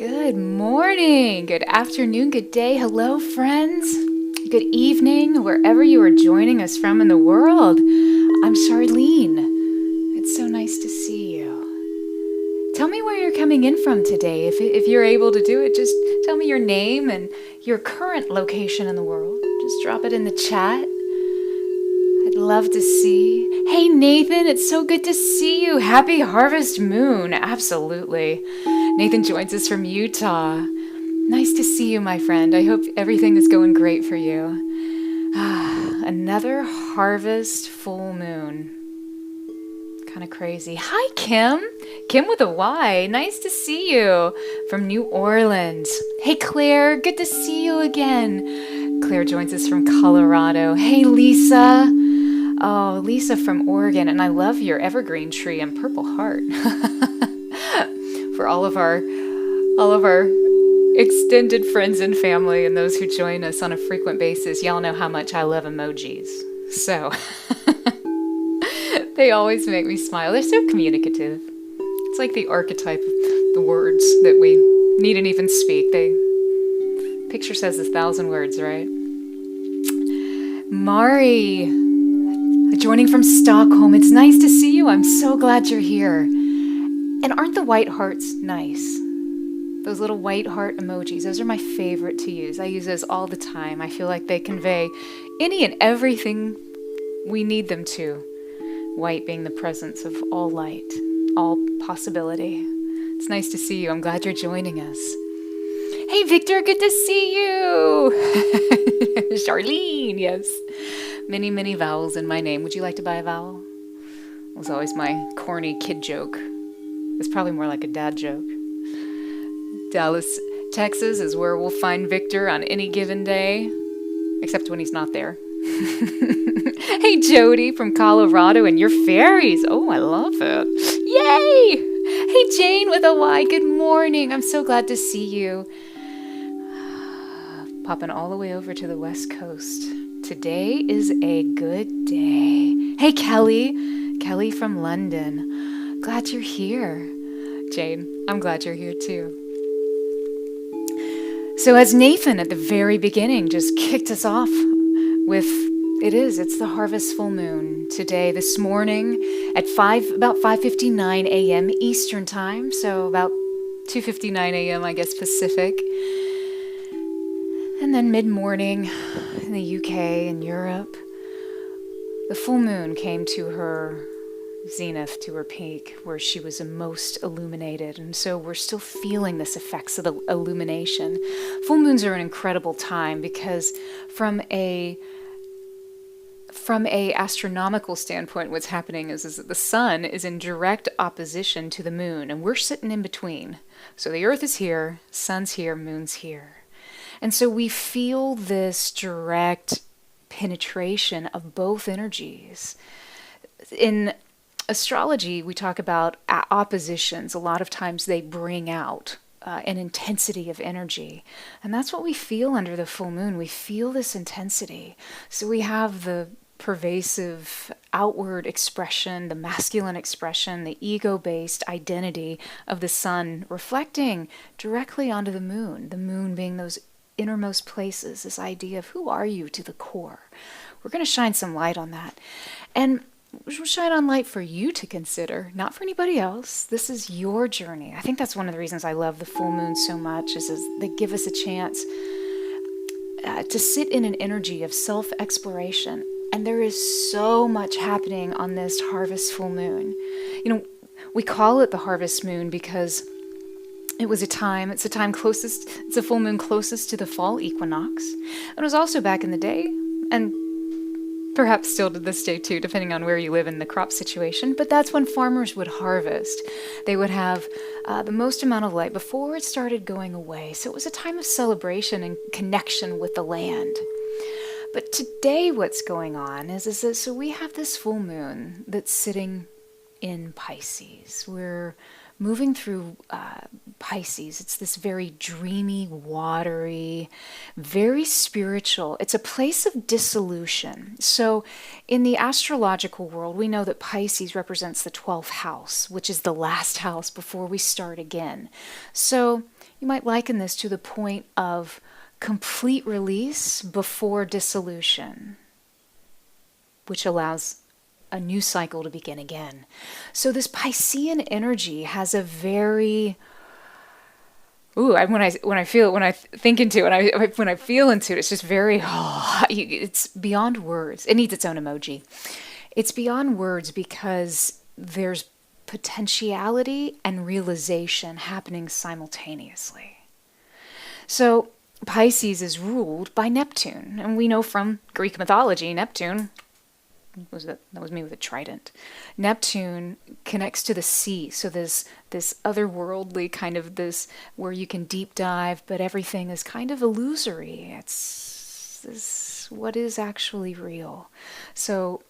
Good morning, good afternoon, good day. Hello, friends. Good evening, wherever you are joining us from in the world. I'm Charleene. It's so nice to see you. Tell me where you're coming in from today. If you're able to do it, just tell me your name and your current location in the world. Just drop it in the chat. I'd love to see. Hey, Nathan, it's so good to see you. Happy Harvest Moon. Absolutely. Nathan joins us from Utah. Nice to see you, my friend. I hope everything is going great for you. Another harvest full moon. Kind of crazy. Hi, Kim. Kim with a Y. Nice to see you from New Orleans. Hey, Claire. Good to see you again. Claire joins us from Colorado. Hey, Lisa. Oh, Lisa from Oregon. And I love your evergreen tree and purple heart. For all of our extended friends and family and those who join us on a frequent basis, y'all know how much I love emojis. So they always make me smile. They're so communicative. It's like the archetype of the words that we needn't even speak. Picture says 1,000 words, right? Mari, joining from Stockholm. It's nice to see you. I'm so glad you're here. And aren't the white hearts nice? Those little white heart emojis, those are my favorite to use. I use those all the time. I feel like they convey any and everything we need them to. White being the presence of all light, all possibility. It's nice to see you. I'm glad you're joining us. Hey, Victor, good to see you. Charleene, yes. Many, many vowels in my name. Would you like to buy a vowel? It was always my corny kid joke. It's probably more like a dad joke. Dallas, Texas is where we'll find Victor on any given day, except when he's not there. Hey, Jody from Colorado and your fairies. Oh, I love it. Yay! Hey, Jane with a Y. Good morning. I'm so glad to see you. Popping all the way over to the West Coast. Today is a good day. Hey, Kelly from London. Glad you're here. Jane, I'm glad you're here too. So as Nathan at the very beginning just kicked us off with, it's the harvest full moon today, this morning at about 5:59 a.m. Eastern time, so about 2:59 a.m. I guess Pacific. And then mid-morning in the UK and Europe, the full moon came to her zenith, to her peak, where she was the most illuminated. And so we're still feeling this effects of the illumination. Full moons are an incredible time because from a astronomical standpoint, what's happening is that the sun is in direct opposition to the moon, and we're sitting in between. So the earth is here, sun's here, moon's here. And so we feel this direct penetration of both energies. In astrology, we talk about oppositions. A lot of times they bring out an intensity of energy. And that's what we feel under the full moon. We feel this intensity. So we have the pervasive outward expression, the masculine expression, the ego-based identity of the sun reflecting directly onto the moon being those innermost places, this idea of who are you to the core. We're going to shine some light on that. And we'll shine on light for you to consider, not for anybody else. This is your journey. I think that's one of the reasons I love the full moon so much, is they give us a chance to sit in an energy of self-exploration. And there is so much happening on this harvest full moon. We call it the harvest moon because it's a full moon closest to the fall equinox. It was also back in the day, and perhaps still to this day too, depending on where you live in the crop situation, but that's when farmers would harvest. They would have the most amount of light before it started going away. So it was a time of celebration and connection with the land. But today what's going on is that, so we have this full moon that's sitting in Pisces. We're moving through Pisces. It's this very dreamy, watery, very spiritual. It's a place of dissolution. So in the astrological world, we know that Pisces represents the 12th house, which is the last house before we start again. So you might liken this to the point of complete release before dissolution, which allows a new cycle to begin again. So this Piscean energy has a very when I think into it, when I feel into it, it's just very it's beyond words. It needs its own emoji. It's beyond words because there's potentiality and realization happening simultaneously. So Pisces is ruled by Neptune, and we know from Greek mythology, Neptune that was me with a trident. Neptune connects to the sea, so there's this otherworldly kind of this where you can deep dive, but everything is kind of illusory. It's this what is actually real. So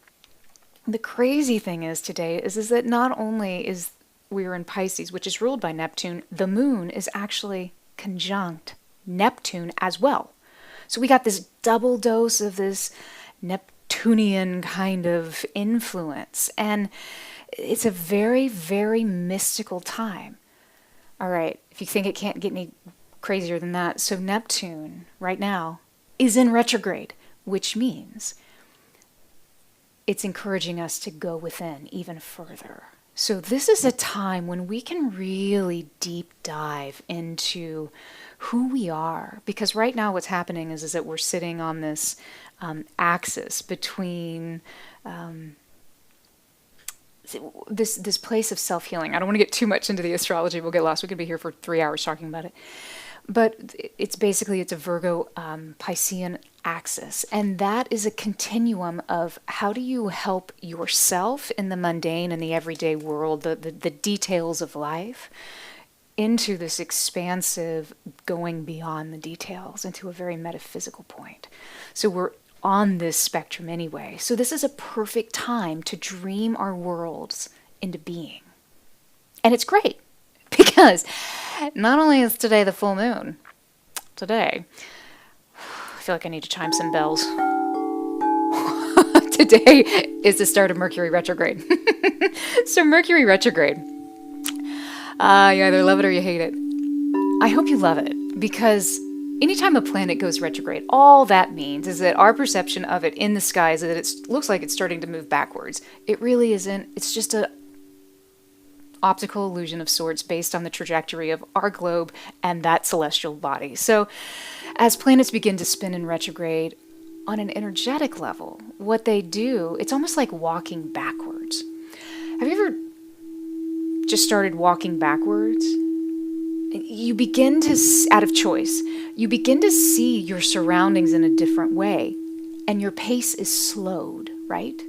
the crazy thing is today is that not only is we're in Pisces, which is ruled by Neptune, the moon is actually conjunct Neptune as well. So we got this double dose of this Neptunian kind of influence, and it's a very, very mystical time. All right, if you think it can't get any crazier than that, so Neptune right now is in retrograde, which means it's encouraging us to go within even further. So this is a time when we can really deep dive into who we are, because right now what's happening is that we're sitting on this axis between this place of self-healing. I don't want to get too much into the astrology. We'll get lost. We could be here for 3 hours talking about it. But it's a Virgo Piscean axis. And that is a continuum of how do you help yourself in the mundane and the everyday world, the details of life, into this expansive going beyond the details, into a very metaphysical point. So we're on this spectrum anyway. So this is a perfect time to dream our worlds into being. And it's great because not only is today the full moon, today, I feel like I need to chime some bells. Today is the start of Mercury retrograde. So Mercury retrograde, you either love it or you hate it. I hope you love it, because anytime a planet goes retrograde, all that means is that our perception of it in the sky is that it looks like it's starting to move backwards. It really isn't. It's just a optical illusion of sorts based on the trajectory of our globe and that celestial body. So as planets begin to spin in retrograde, on an energetic level, what they do, it's almost like walking backwards. Have you ever just started walking backwards? You begin to, out of choice, you begin to see your surroundings in a different way, and your pace is slowed, right?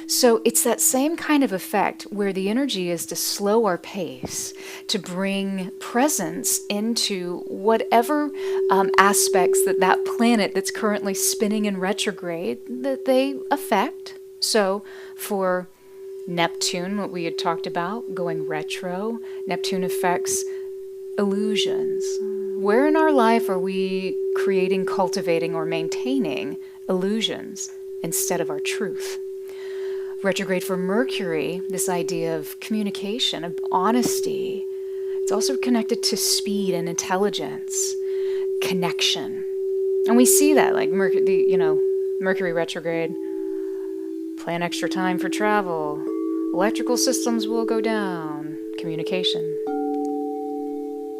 So it's that same kind of effect where the energy is to slow our pace, to bring presence into whatever aspects that planet that's currently spinning in retrograde that they affect. So for Neptune, what we had talked about, going retro, Neptune affects illusions. Where in our life are we creating, cultivating, or maintaining illusions instead of our truth? Retrograde for Mercury, this idea of communication, of honesty. It's also connected to speed and intelligence, connection. And we see that, like Mercury retrograde, plan extra time for travel, electrical systems will go down, communication.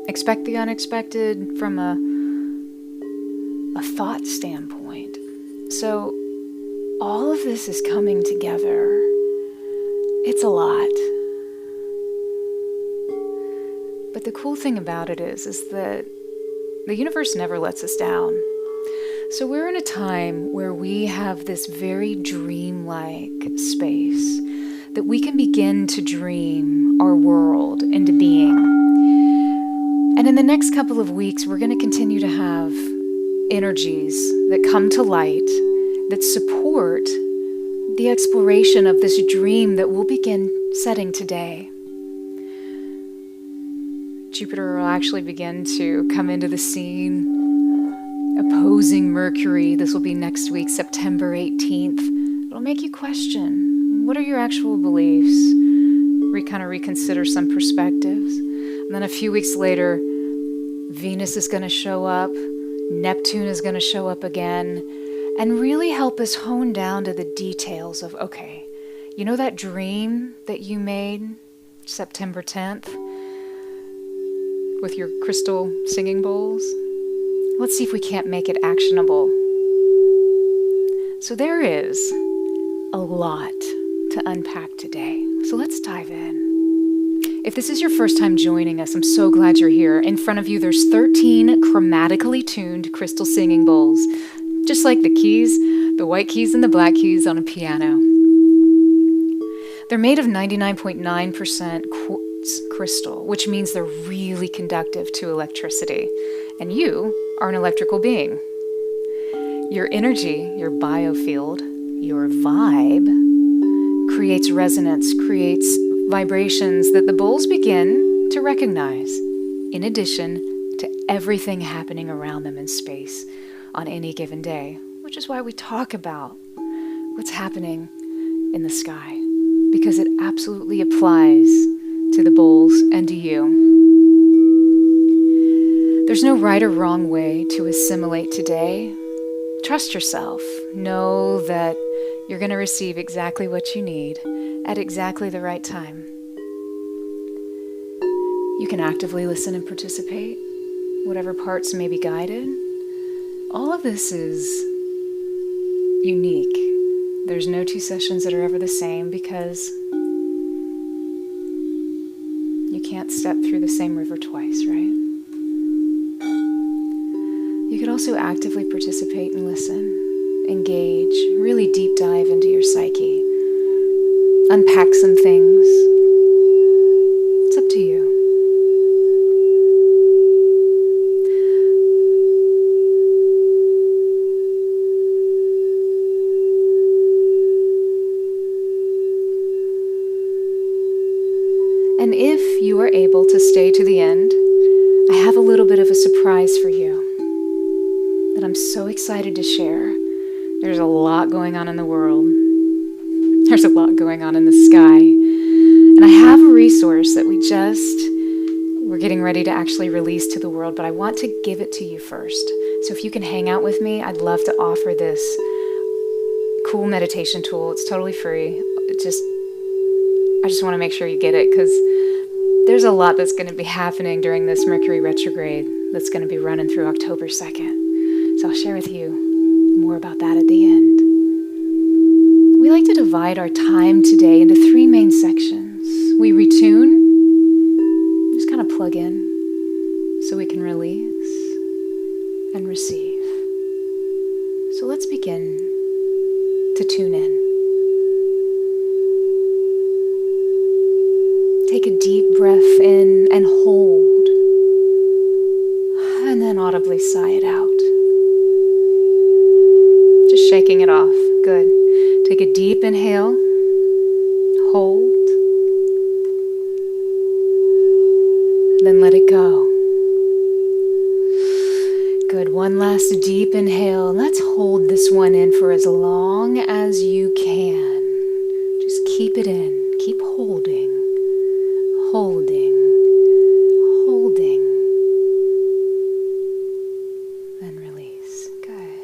Expect the unexpected from a thought standpoint. So all of this is coming together. It's a lot. But the cool thing about it is that the universe never lets us down. So we're in a time where we have this very dreamlike space that we can begin to dream our world into being. And in the next couple of weeks, we're going to continue to have energies that come to light that support the exploration of this dream that we'll begin setting today. Jupiter will actually begin to come into the scene, opposing Mercury. This will be next week, September 18th. It'll make you question, what are your actual beliefs? Kind of reconsider some perspectives. And then a few weeks later, Venus is going to show up, Neptune is going to show up again, and really help us hone down to the details of, okay, you know that dream that you made September 10th with your crystal singing bowls? Let's see if we can't make it actionable. So there is a lot to unpack today. So let's dive in. If this is your first time joining us, I'm so glad you're here. In front of you, there's 13 chromatically tuned crystal singing bowls, just like the keys, the white keys and the black keys on a piano. They're made of 99.9% quartz crystal, which means they're really conductive to electricity. And you are an electrical being. Your energy, your biofield, your vibe creates resonance, creates vibrations that the bowls begin to recognize, in addition to everything happening around them in space on any given day, which is why we talk about what's happening in the sky, because it absolutely applies to the bowls and to you. There's no right or wrong way to assimilate today. Trust yourself. Know that you're going to receive exactly what you need at exactly the right time. You can actively listen and participate, whatever parts may be guided. All of this is unique. There's no two sessions that are ever the same because you can't step through the same river twice, right? You could also actively participate and listen. Engage, really deep dive into your psyche, unpack some things. It's up to you. And if you are able to stay to the end, I have a little bit of a surprise for you that I'm so excited to share. There's a lot going on in the world. There's a lot going on in the sky. And I have a resource that we're getting ready to actually release to the world, but I want to give it to you first. So if you can hang out with me, I'd love to offer this cool meditation tool. It's totally free. I just want to make sure you get it because there's a lot that's going to be happening during this Mercury retrograde that's going to be running through October 2nd. So I'll share with you more about that at the end. We like to divide our time today into 3 main sections. We retune, just kind of plug in so we can release and receive. So let's begin to tune in. Take a deep breath in and hold, and then audibly sigh it out. Just shaking it off. Good. Take a deep inhale, hold, then let it go. Good. One last deep inhale. Let's hold this one in for as long as you can. Just keep it in. Keep holding, holding, holding. Then release. Good.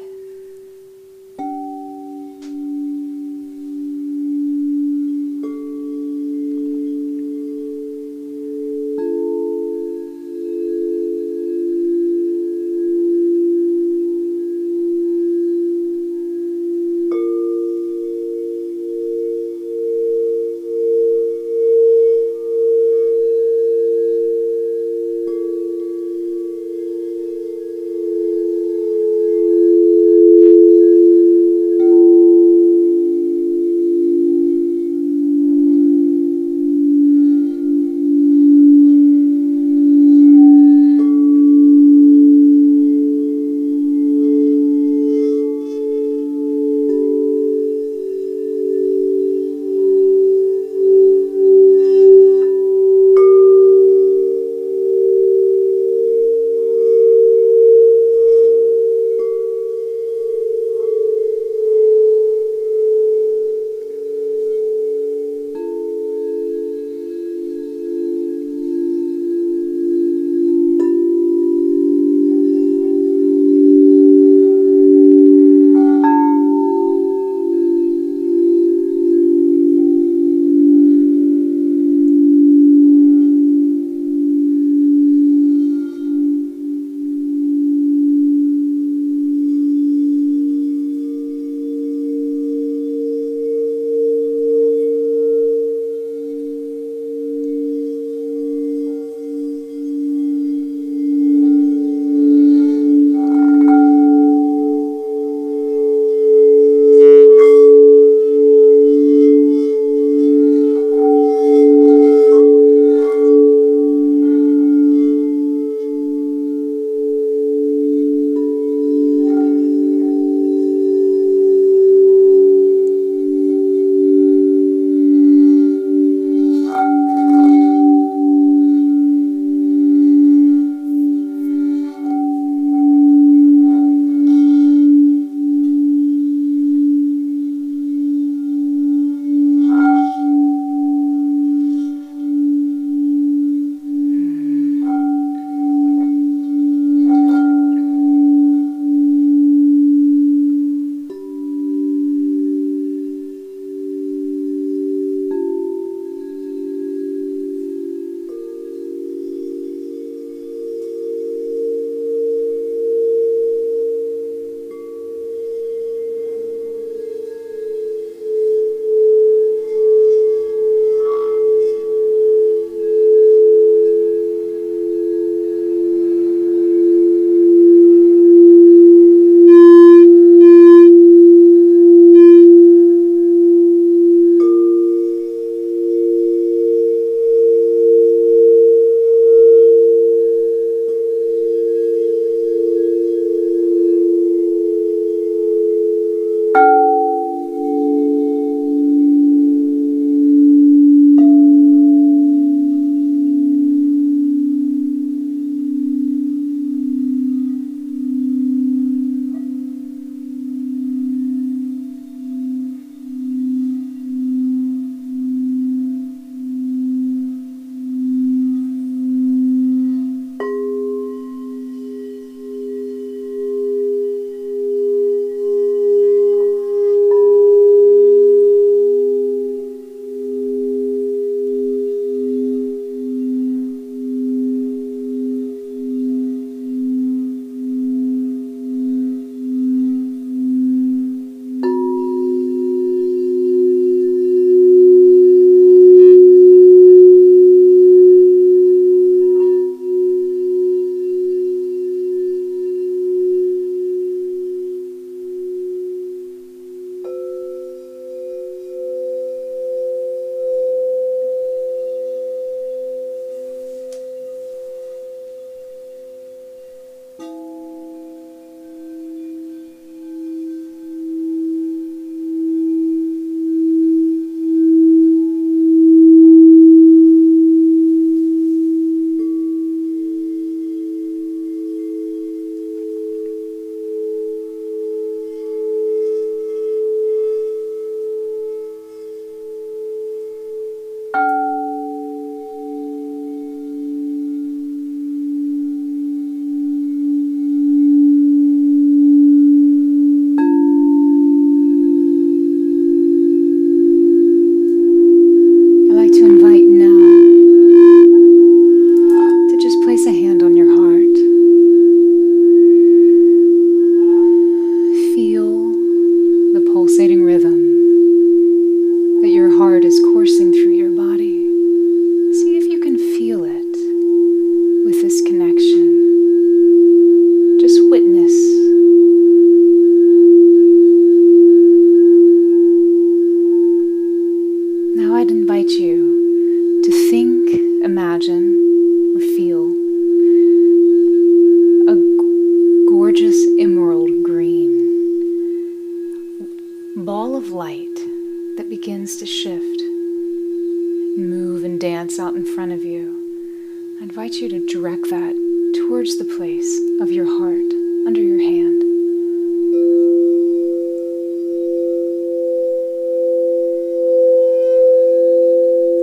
direct that towards the place of your heart, under your hand.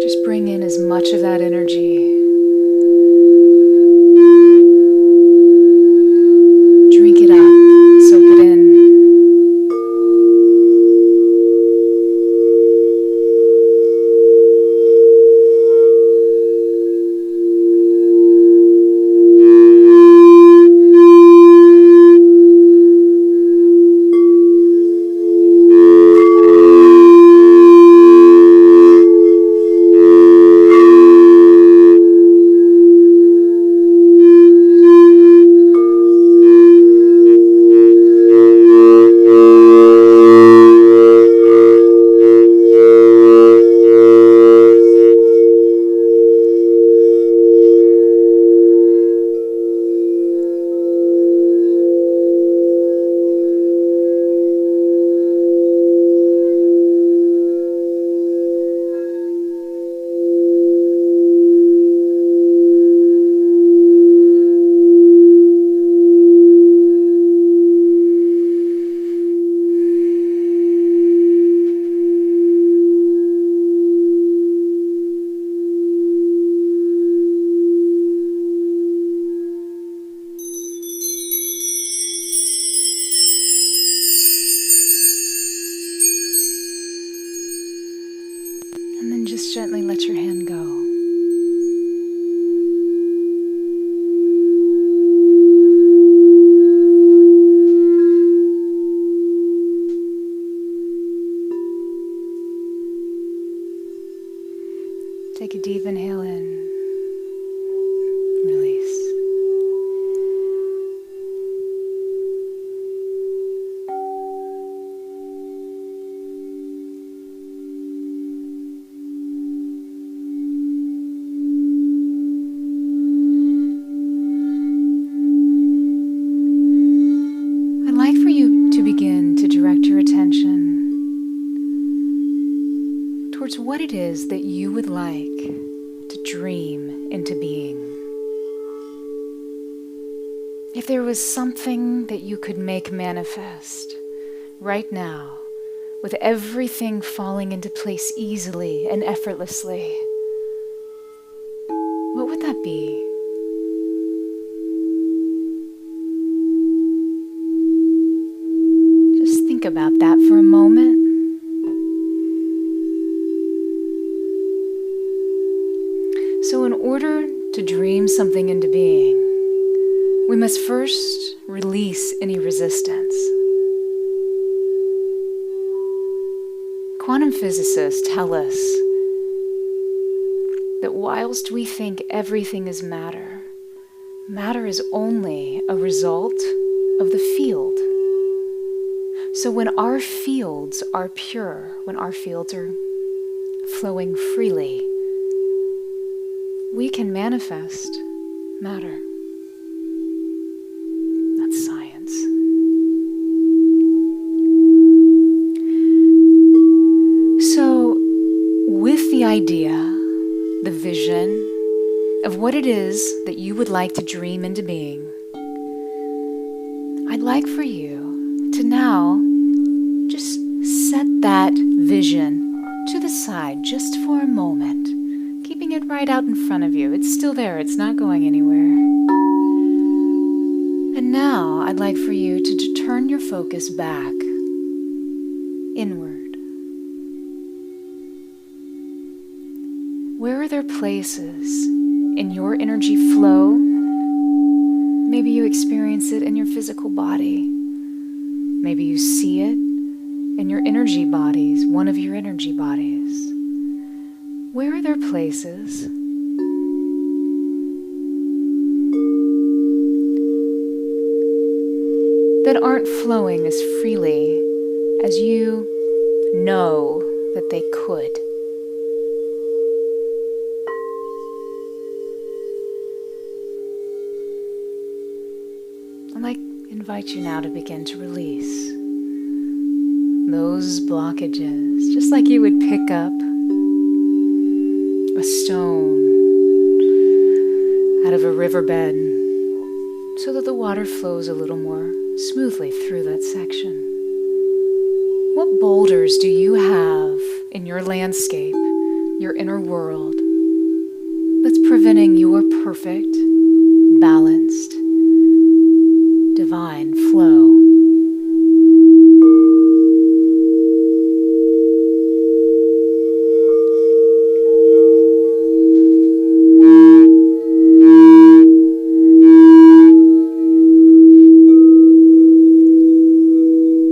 Just bring in as much of that energy. Drink it up, soak it in. Just gently let your hand go. Take a deep inhale in. Release. Towards what it is that you would like to dream into being. If there was something that you could make manifest right now, with everything falling into place easily and effortlessly, what would that be? Just think about that for a moment. So in order to dream something into being, we must first release any resistance. Quantum physicists tell us that whilst we think everything is matter, matter is only a result of the field. So when our fields are pure, when our fields are flowing freely, we can manifest matter. That's science. So, with the idea, the vision of what it is that you would like to dream into being, I'd like for you to now just set that vision to the side just for a moment. Keeping it right out in front of you. It's still there. It's not going anywhere. And now I'd like for you to turn your focus back inward. Where are there places in your energy flow? Maybe you experience it in your physical body. Maybe you see it in your energy bodies, one of your energy bodies. Where are there places that aren't flowing as freely as you know that they could? I'd like to invite you now to begin to release those blockages, just like you would pick up a stone, out of a riverbed so that the water flows a little more smoothly through that section. What boulders do you have in your landscape, your inner world, that's preventing your perfect, balanced, divine flow?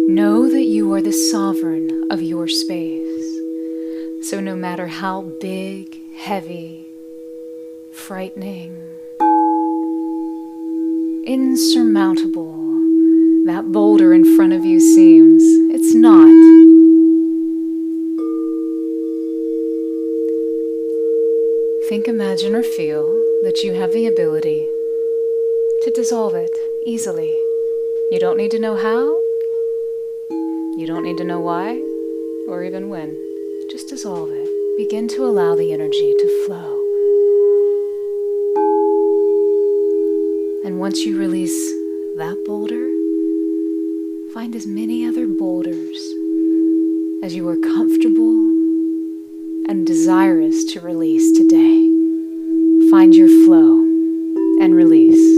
Know that you are the sovereign of your space. So no matter how big, heavy, frightening, insurmountable that boulder in front of you seems, it's not. Think, imagine, or feel that you have the ability to dissolve it easily. You don't need to know how. You don't need to know why or even when. Just dissolve it. Begin to allow the energy to flow. And once you release that boulder, find as many other boulders as you are comfortable and desirous to release today. Find your flow and release.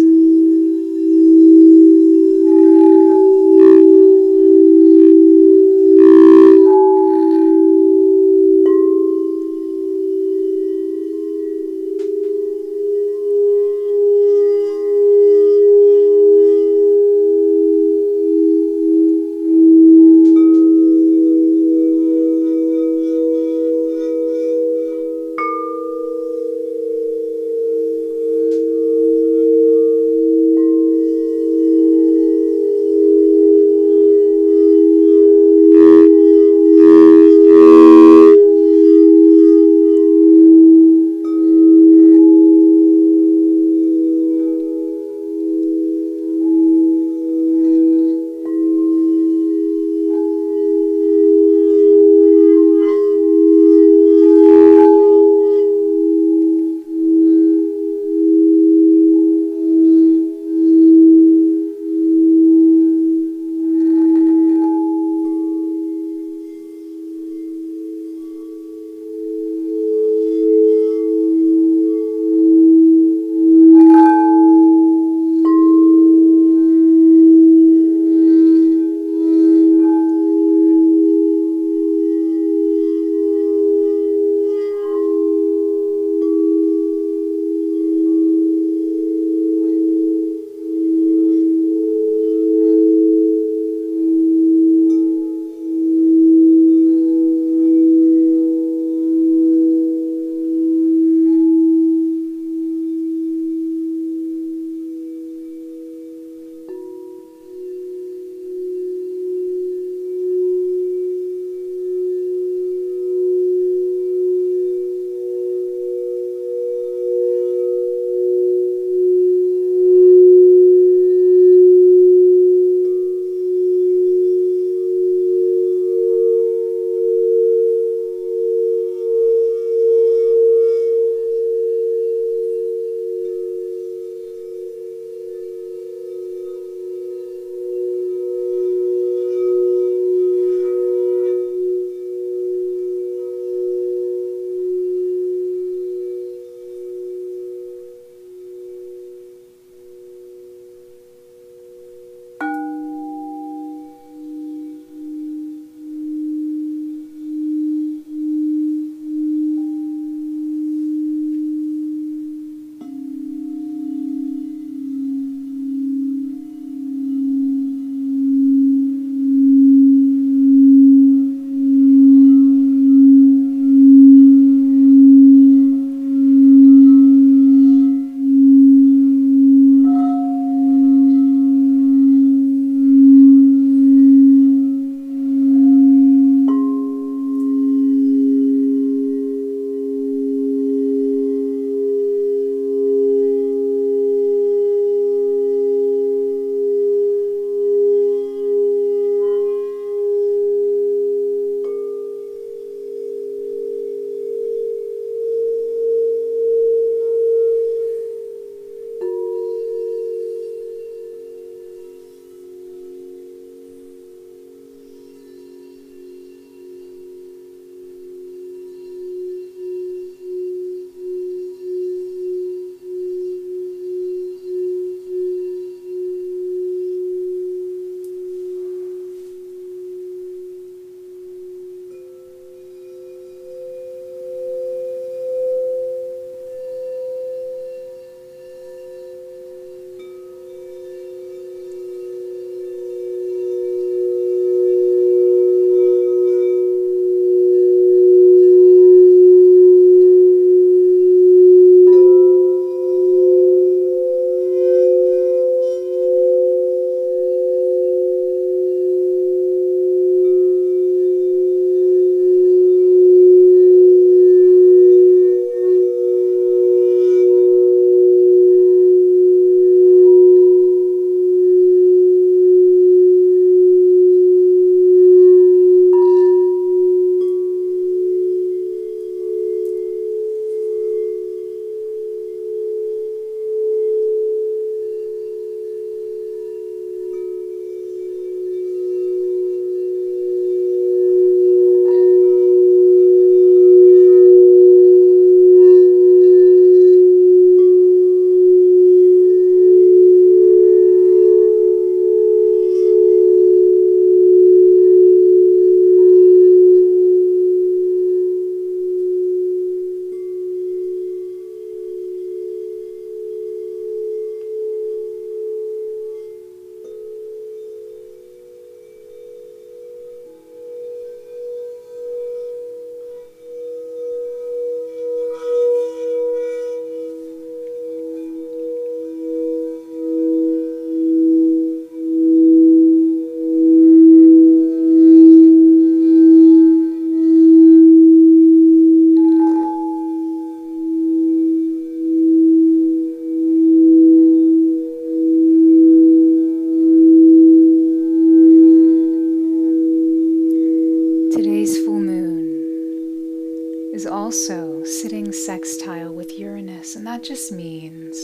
also sitting sextile with Uranus, and that just means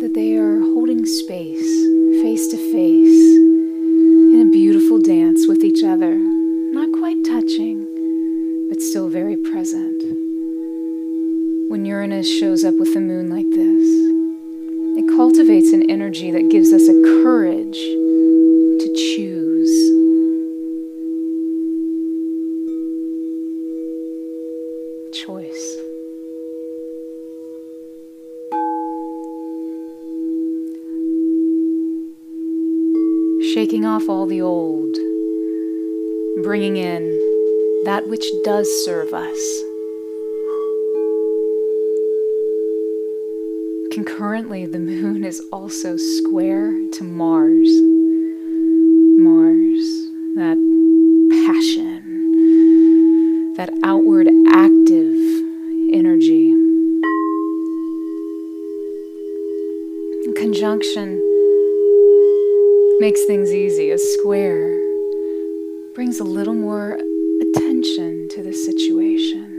that they are holding space, face to face, in a beautiful dance with each other, not quite touching, but still very present. When Uranus shows up with the moon like this, it cultivates an energy that gives us a courage to choose. Choice. Shaking off all the old, bringing in that which does serve us. Concurrently, the moon is also square to Mars. Mars, that passion, that outward active energy. Conjunction makes things easy. A square brings a little more attention to the situation.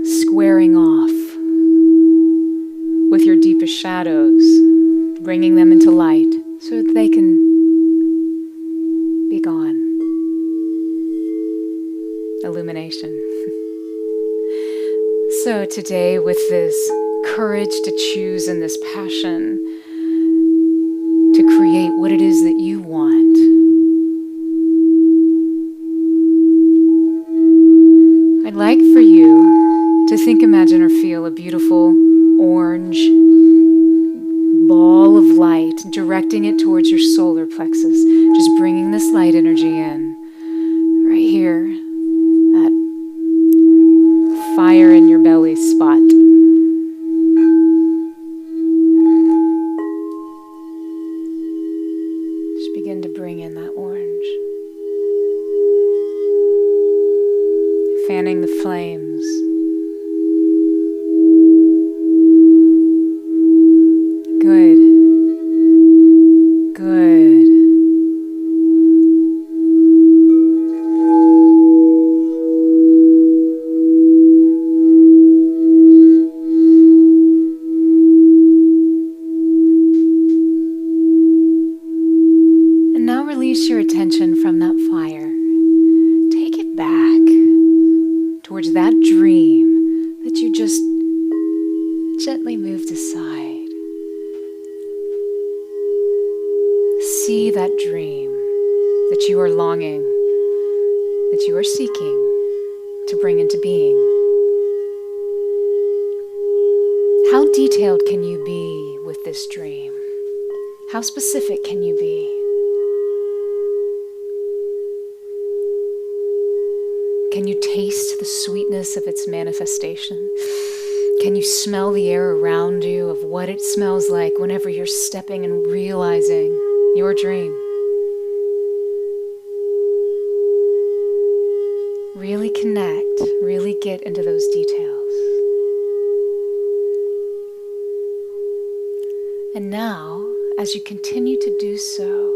Squaring off with your deepest shadows, bringing them into light so that they can be gone. Illumination. So today, with this courage to choose and this passion to create what it is that you want, I'd like for you to think, imagine, or feel a beautiful orange ball of light, directing it towards your solar plexus, just bringing this light energy in, right here, that fire in your belly spot. Just begin to bring in that orange, fanning the flames. Good. Good. And now release your attention from that fire. Take it back towards that dream that you just gently moved aside. See that dream that you are longing, that you are seeking to bring into being. How detailed can you be with this dream? How specific can you be? Can you taste the sweetness of its manifestation? Can you smell the air around you of what it smells like whenever you're stepping and realizing your dream? Really connect, really get into those details. And now, as you continue to do so,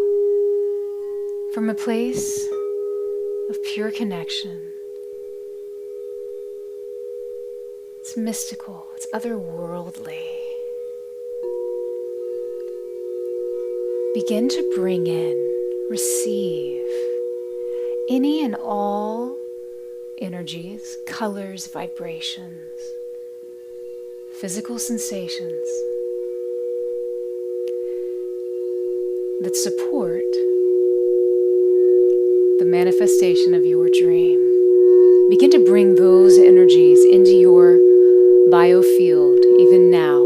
from a place of pure connection, it's mystical, it's otherworldly. Begin to bring in, receive any and all energies, colors, vibrations, physical sensations that support the manifestation of your dream. Begin to bring those energies into your biofield even now.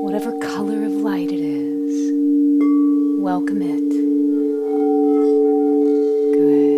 whatever color of light it is, welcome it. Good.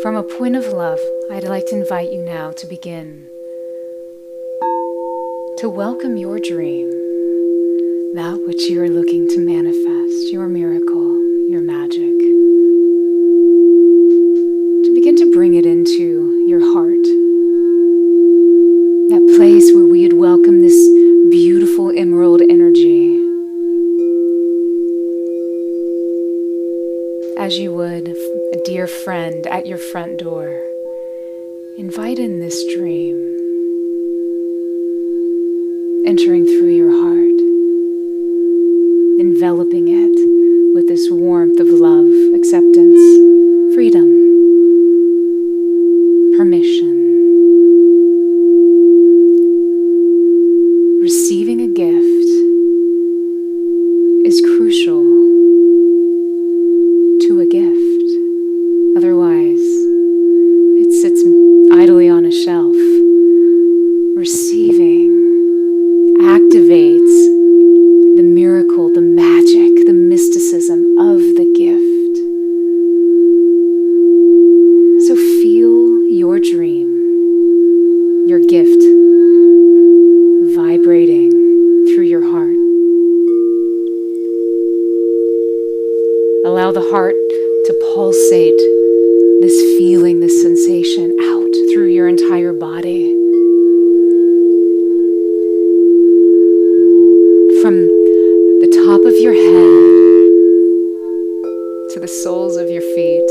From a point of love, I'd like to invite you now to begin to welcome your dream, that which you are looking to manifest, your miracle, your magic. To begin to bring it into your heart, that place where we would welcome this beautiful emerald energy, as you would a dear friend at your front door. Invite in this dream, entering through your heart, enveloping it with this warmth of love, acceptance, freedom, permission. Receiving a gift is crucial to a gift. Otherwise, it sits idly on a shelf. Receiving activates the miracle, the magic, the mysticism of the gift. So feel your dream, your gift, vibrating through your head to the soles of your feet.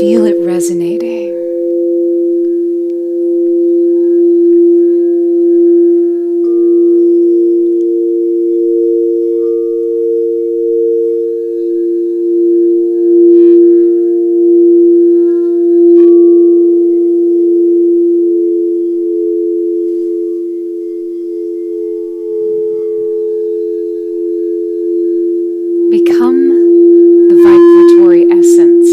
Feel it resonating. Become the vibratory essence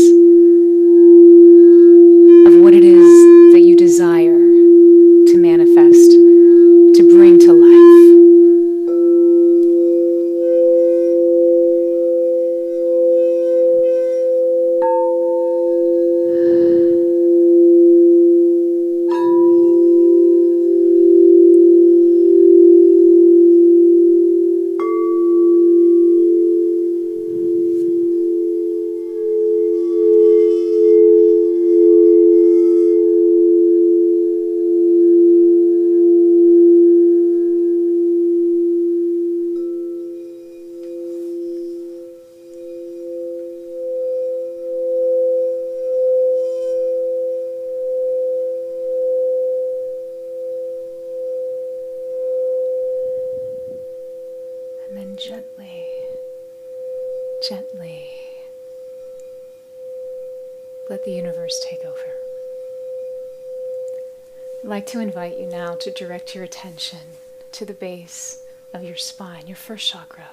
of what it is that you desire to manifest, to bring to life. Gently, let the universe take over. I'd like to invite you now to direct your attention to the base of your spine, your first chakra.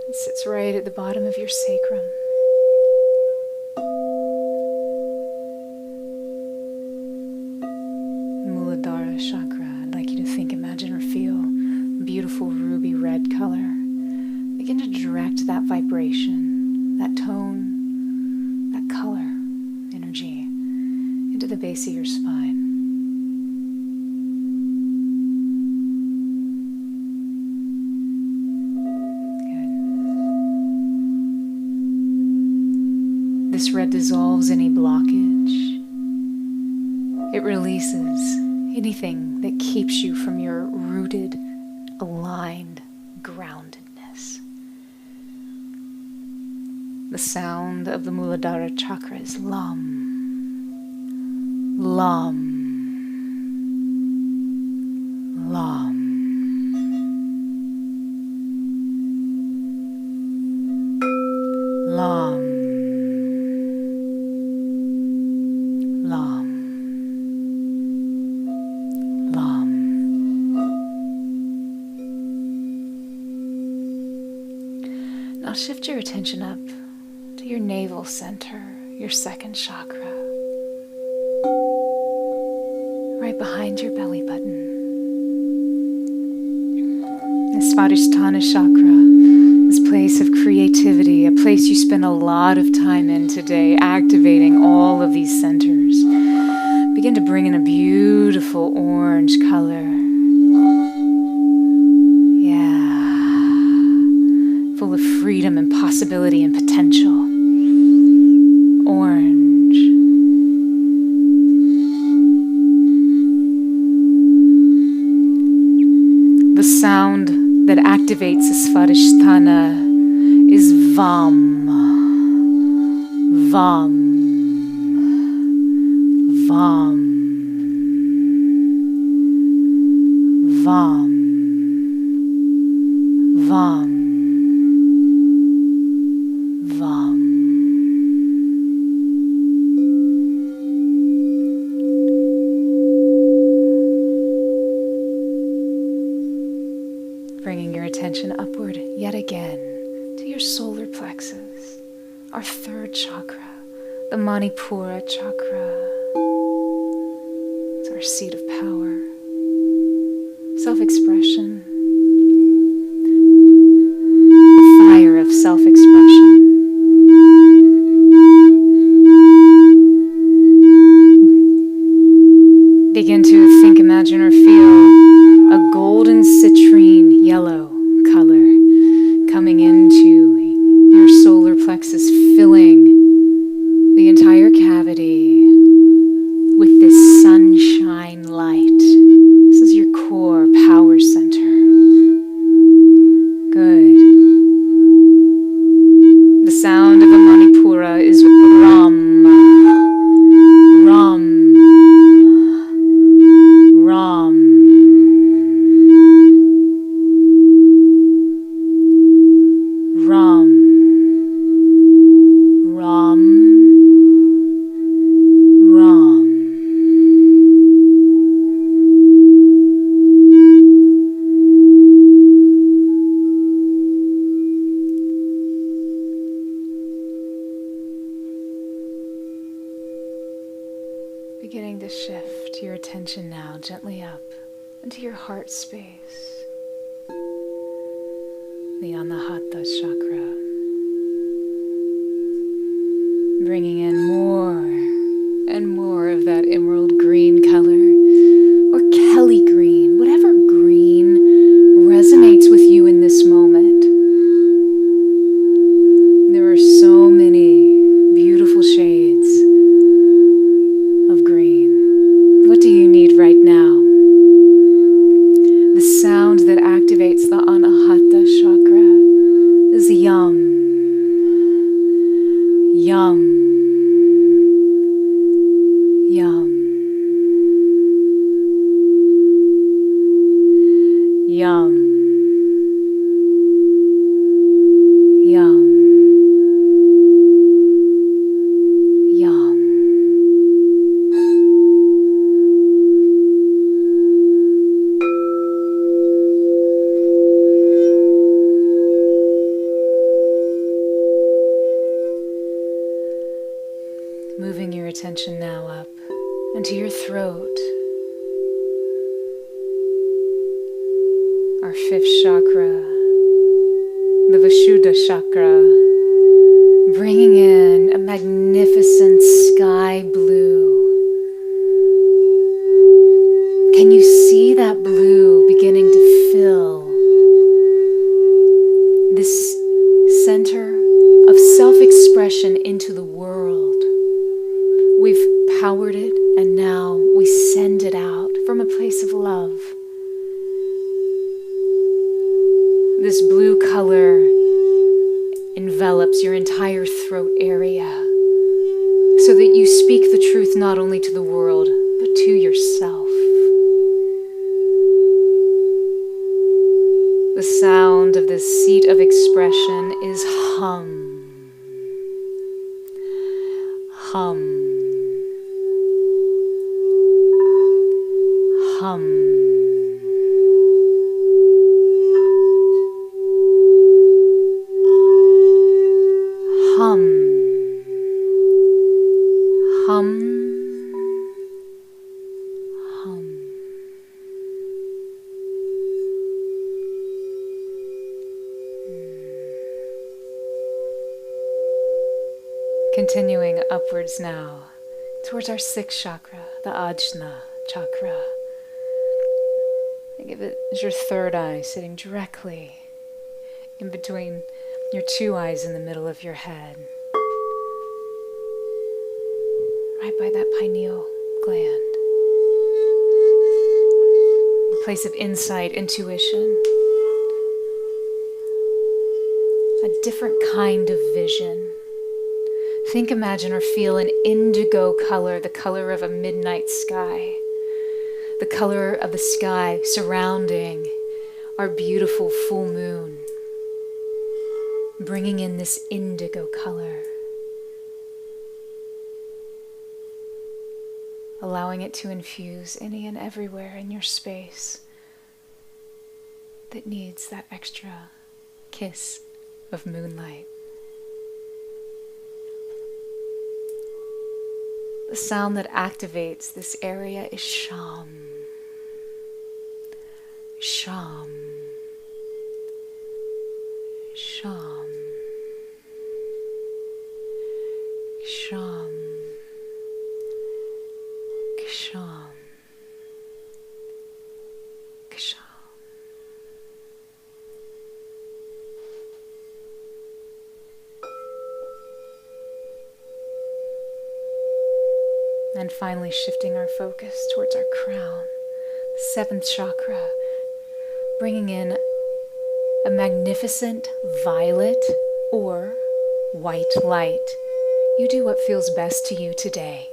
It sits right at the bottom of your sacrum. Muladhara Chakra. I'd like you to think, imagine, or feel beautiful ruby red color. Begin to direct that vibration, that tone, that color, energy into the base of your spine. Good. This red dissolves any blockage. It releases anything that keeps you from your rooted, aligned groundedness. The sound of the Muladhara Chakra is Lam. Lam. Lam. Lam. Lam. Lam. Now shift your attention up to your navel center, your second chakra, right behind your belly button. The Svadhisthana Chakra, this place of creativity, a place you spend a lot of time in today, activating all of these centers. Begin to bring in a beautiful orange color. Full of freedom and possibility and potential. Orange. The sound that activates the Svadhisthana is Vam. Vam. Vam. Vam. Vam. Vam. Bringing your attention upward yet again to your solar plexus, our third chakra, the Manipura Chakra. It's our seat of power, self-expression, the fire of self-expression. Begin to think, imagine, or feel a golden citrine yellow color coming into your solar plexus, filling the entire cavity with this sunshine light. This is your core power center. gently up into your heart space, the Anahata Chakra. Bringing in more and more of that emerald green color, or Kelly green, whatever green resonates with you in this moment. There are so many beautiful shades of green. What do you need right now? The sound that activates the Anahata Chakra is yum, yum, yum, yum, yum, yum. Moving your attention now up into your throat, our fifth chakra, the Vasuda Chakra, bringing in a magnificent sky blue. Can you see that blue beginning to fill this center of self-expression into the world? We've powered it, and now we send it out from a place of love. This blue color envelops your entire throat area so that you speak the truth not only to the world, but to yourself. The sound of this seat of expression is hum. Hum. Hum. Hum. Hum. Hum. Continuing upwards now towards our sixth chakra, the Ajna Chakra. Think of it as your third eye sitting directly in between your two eyes in the middle of your head, right by that pineal gland. A place of insight, intuition, a different kind of vision. Think, imagine, or feel an indigo color, the color of a midnight sky. The color of the sky surrounding our beautiful full moon, bringing in this indigo color, allowing it to infuse any and everywhere in your space that needs that extra kiss of moonlight. The sound that activates this area is sham. Sham. Sham. Sham. Ksham. Ksham. And finally shifting our focus towards our crown, the seventh chakra, bringing in a magnificent violet or white light. You do what feels best to you today.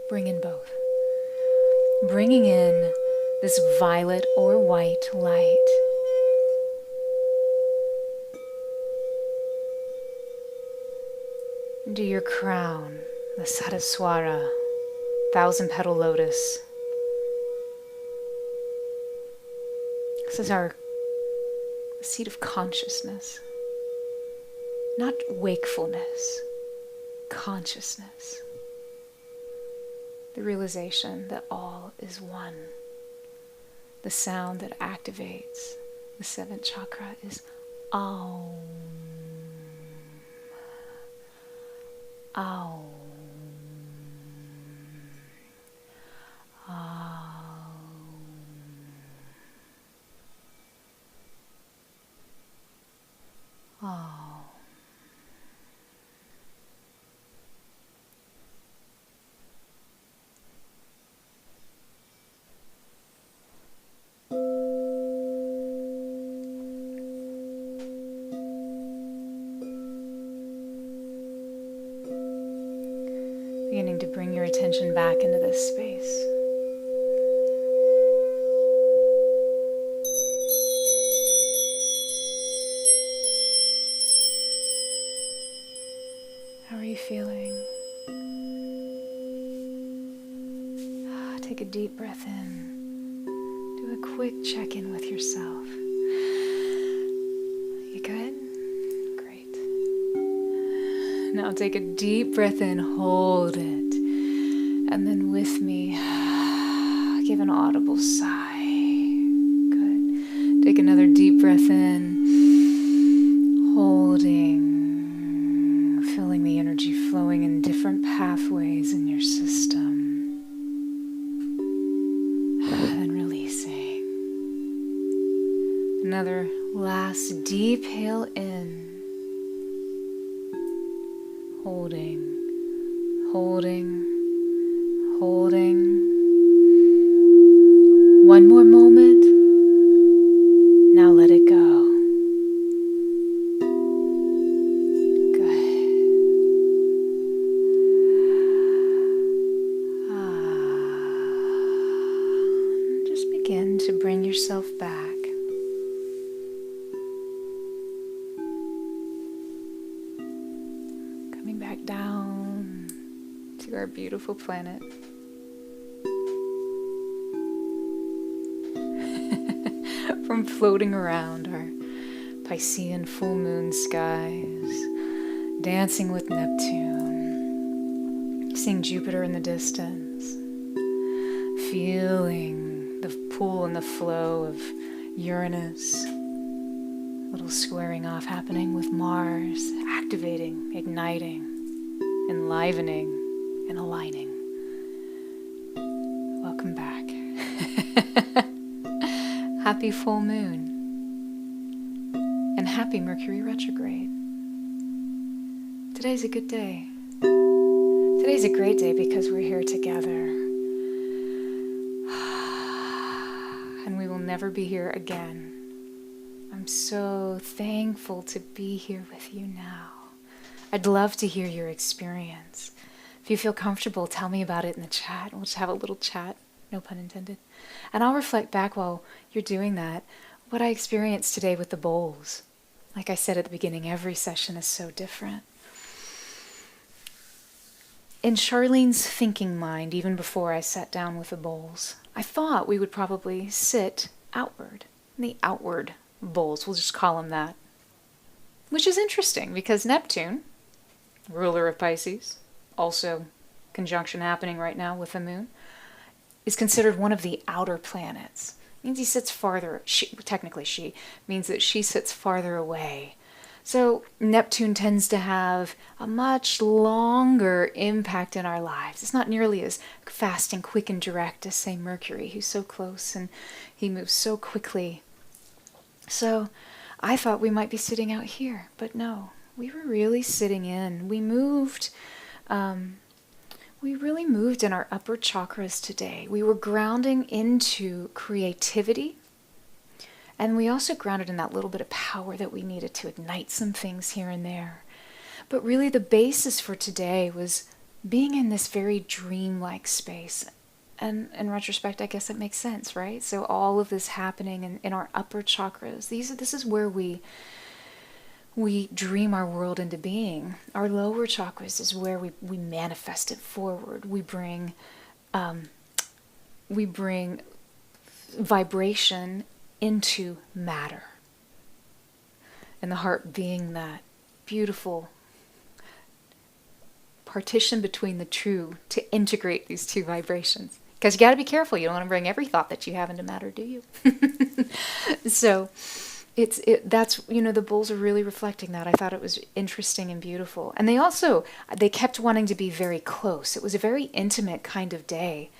Bring in both. Bringing in this violet or white light. Into your crown, the Sadaswara, 1,000-petal lotus. This is our seat of consciousness, not wakefulness, consciousness. The realization that all is one. The sound that activates the seventh chakra is Aum. Aum. Aum. Aum. Beginning to bring your attention back into this space. How are you feeling? Take a deep breath in. Do a quick check-in with yourself. You good? Great. Now take a deep breath in, hold it. And then with me, give an audible sigh. Good. Take another deep breath in, holding, feeling the energy flowing in different pathways in your system. And releasing. Another last deep inhale in. Holding, holding, holding. One more moment. Now let it go. Good. Just begin to bring yourself back. Coming back down to our beautiful planet. From floating around our Piscean full moon skies, dancing with Neptune, seeing Jupiter in the distance, feeling the pull and the flow of Uranus, a little squaring off happening with Mars, activating, igniting, enlivening, and aligning. Welcome back. Happy full moon. And happy Mercury retrograde. Today's a good day. Today's a great day because we're here together. And we will never be here again. I'm so thankful to be here with you now. I'd love to hear your experience. If you feel comfortable, tell me about it in the chat. We'll just have a little chat. No pun intended. And I'll reflect back while you're doing that, what I experienced today with the bowls. Like I said at the beginning, every session is so different. In Charlene's thinking mind, even before I sat down with the bowls, I thought we would probably sit outward. The outward bowls, we'll just call them that. Which is interesting because Neptune, ruler of Pisces, also conjunction happening right now with the moon, is considered one of the outer planets. It means he sits farther, technically she, means that she sits farther away. So Neptune tends to have a much longer impact in our lives. It's not nearly as fast and quick and direct as, say, Mercury, who's so close and he moves so quickly. So I thought we might be sitting out here, but no, we were really sitting in. We really moved in our upper chakras today. We were grounding into creativity, and we also grounded in that little bit of power that we needed to ignite some things here and there. But really the basis for today was being in this very dream-like space. And in retrospect, I guess it makes sense, right? So all of this happening in our upper chakras, this is where we dream our world into being. Our lower chakras is where we manifest it forward. We bring vibration into matter. And the heart being that beautiful partition between the two to integrate these two vibrations. Because you got to be careful. You don't want to bring every thought that you have into matter, do you? So that's, the bulls are really reflecting that. I thought it was interesting and beautiful. And they kept wanting to be very close. It was a very intimate kind of day.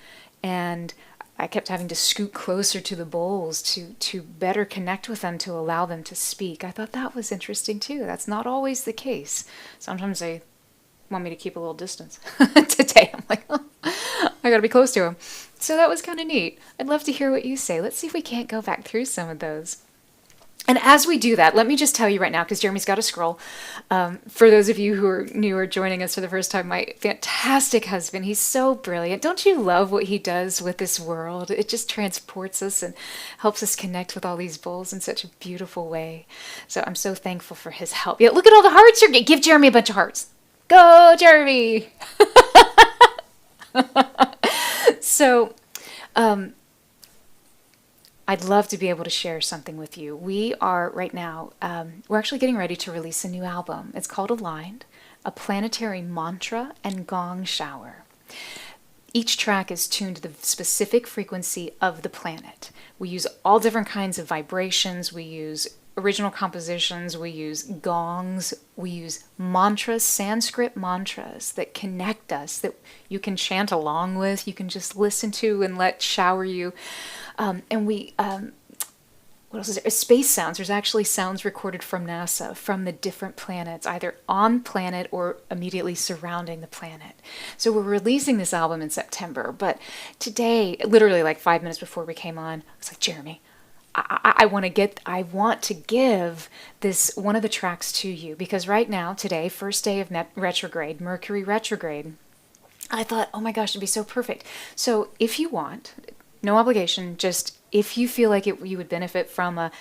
And I kept having to scoot closer to the bulls to better connect with them, to allow them to speak. I thought that was interesting too. That's not always the case. Sometimes they want me to keep a little distance. Today I'm like, oh, I gotta be close to them. So that was kind of neat. I'd love to hear what you say. Let's see if we can't go back through some of those. And as we do that, let me just tell you right now, because Jeremy's got to scroll. For those of you who are new or joining us for the first time, my fantastic husband, he's so brilliant. Don't you love what he does with this world? It just transports us and helps us connect with all these bulls in such a beautiful way. So I'm so thankful for his help. Yeah, look at all the hearts you're getting. Give Jeremy a bunch of hearts. Go, Jeremy! So, I'd love to be able to share something with you. We are right now, we're actually getting ready to release a new album. It's called Aligned, a planetary mantra and gong shower. Each track is tuned to the specific frequency of the planet. We use all different kinds of vibrations. We use original compositions. We use gongs. We use mantras, Sanskrit mantras that connect us, that you can chant along with, you can just listen to and let shower you. And we, what else is there? Space sounds. There's actually sounds recorded from NASA, from the different planets, either on planet or immediately surrounding the planet. So we're releasing this album in September. But today, literally like 5 minutes before we came on, I was like, Jeremy, I want to give this one of the tracks to you, because right now, today, first day of retrograde, Mercury retrograde, I thought, oh my gosh, it'd be so perfect. So if you want, no obligation, just if you feel like you would benefit from a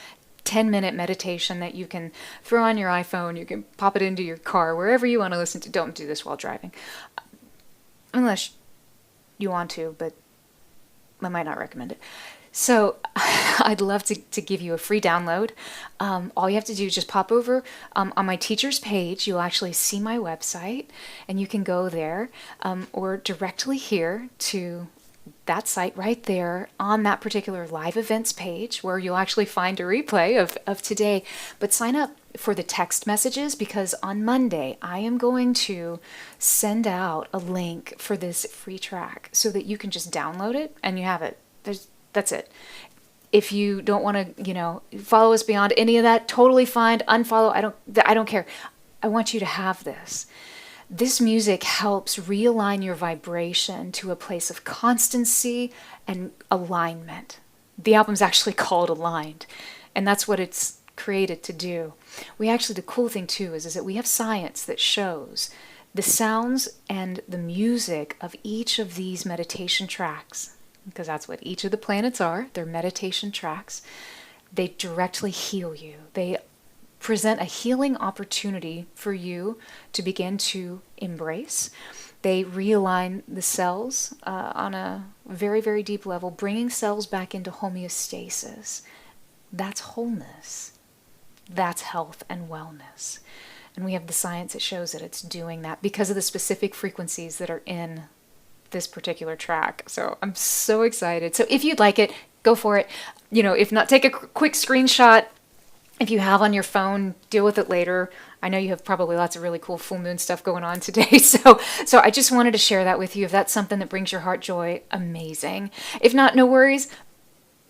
10-minute meditation that you can throw on your iPhone, you can pop it into your car, wherever you want to listen to. Don't do this while driving. Unless you want to, but I might not recommend it. So I'd love to give you a free download. All you have to do is just pop over on my teacher's page. You'll actually see my website, and you can go there or directly here to that site right there on that particular live events page, where you'll actually find a replay of today. But sign up for the text messages, because on Monday I am going to send out a link for this free track so that you can just download it and you have it. That's it. If you don't want to, follow us beyond any of that, totally fine. Unfollow. I don't care. I want you to have this. This music helps realign your vibration to a place of constancy and alignment. The album's actually called Aligned, and that's what it's created to do. The cool thing too is that we have science that shows the sounds and the music of each of these meditation tracks, because that's what each of the planets are. They're meditation tracks. They directly heal you. They present a healing opportunity for you to begin to embrace. They realign the cells on a very, very deep level, bringing cells back into homeostasis. That's wholeness. That's health and wellness. And we have the science that shows that it's doing that because of the specific frequencies that are in this particular track. So I'm so excited. So if you'd like it, go for it. If not, take a quick screenshot. If you have on your phone, deal with it later. I know you have probably lots of really cool full moon stuff going on today. So I just wanted to share that with you. If that's something that brings your heart joy, amazing. If not, no worries.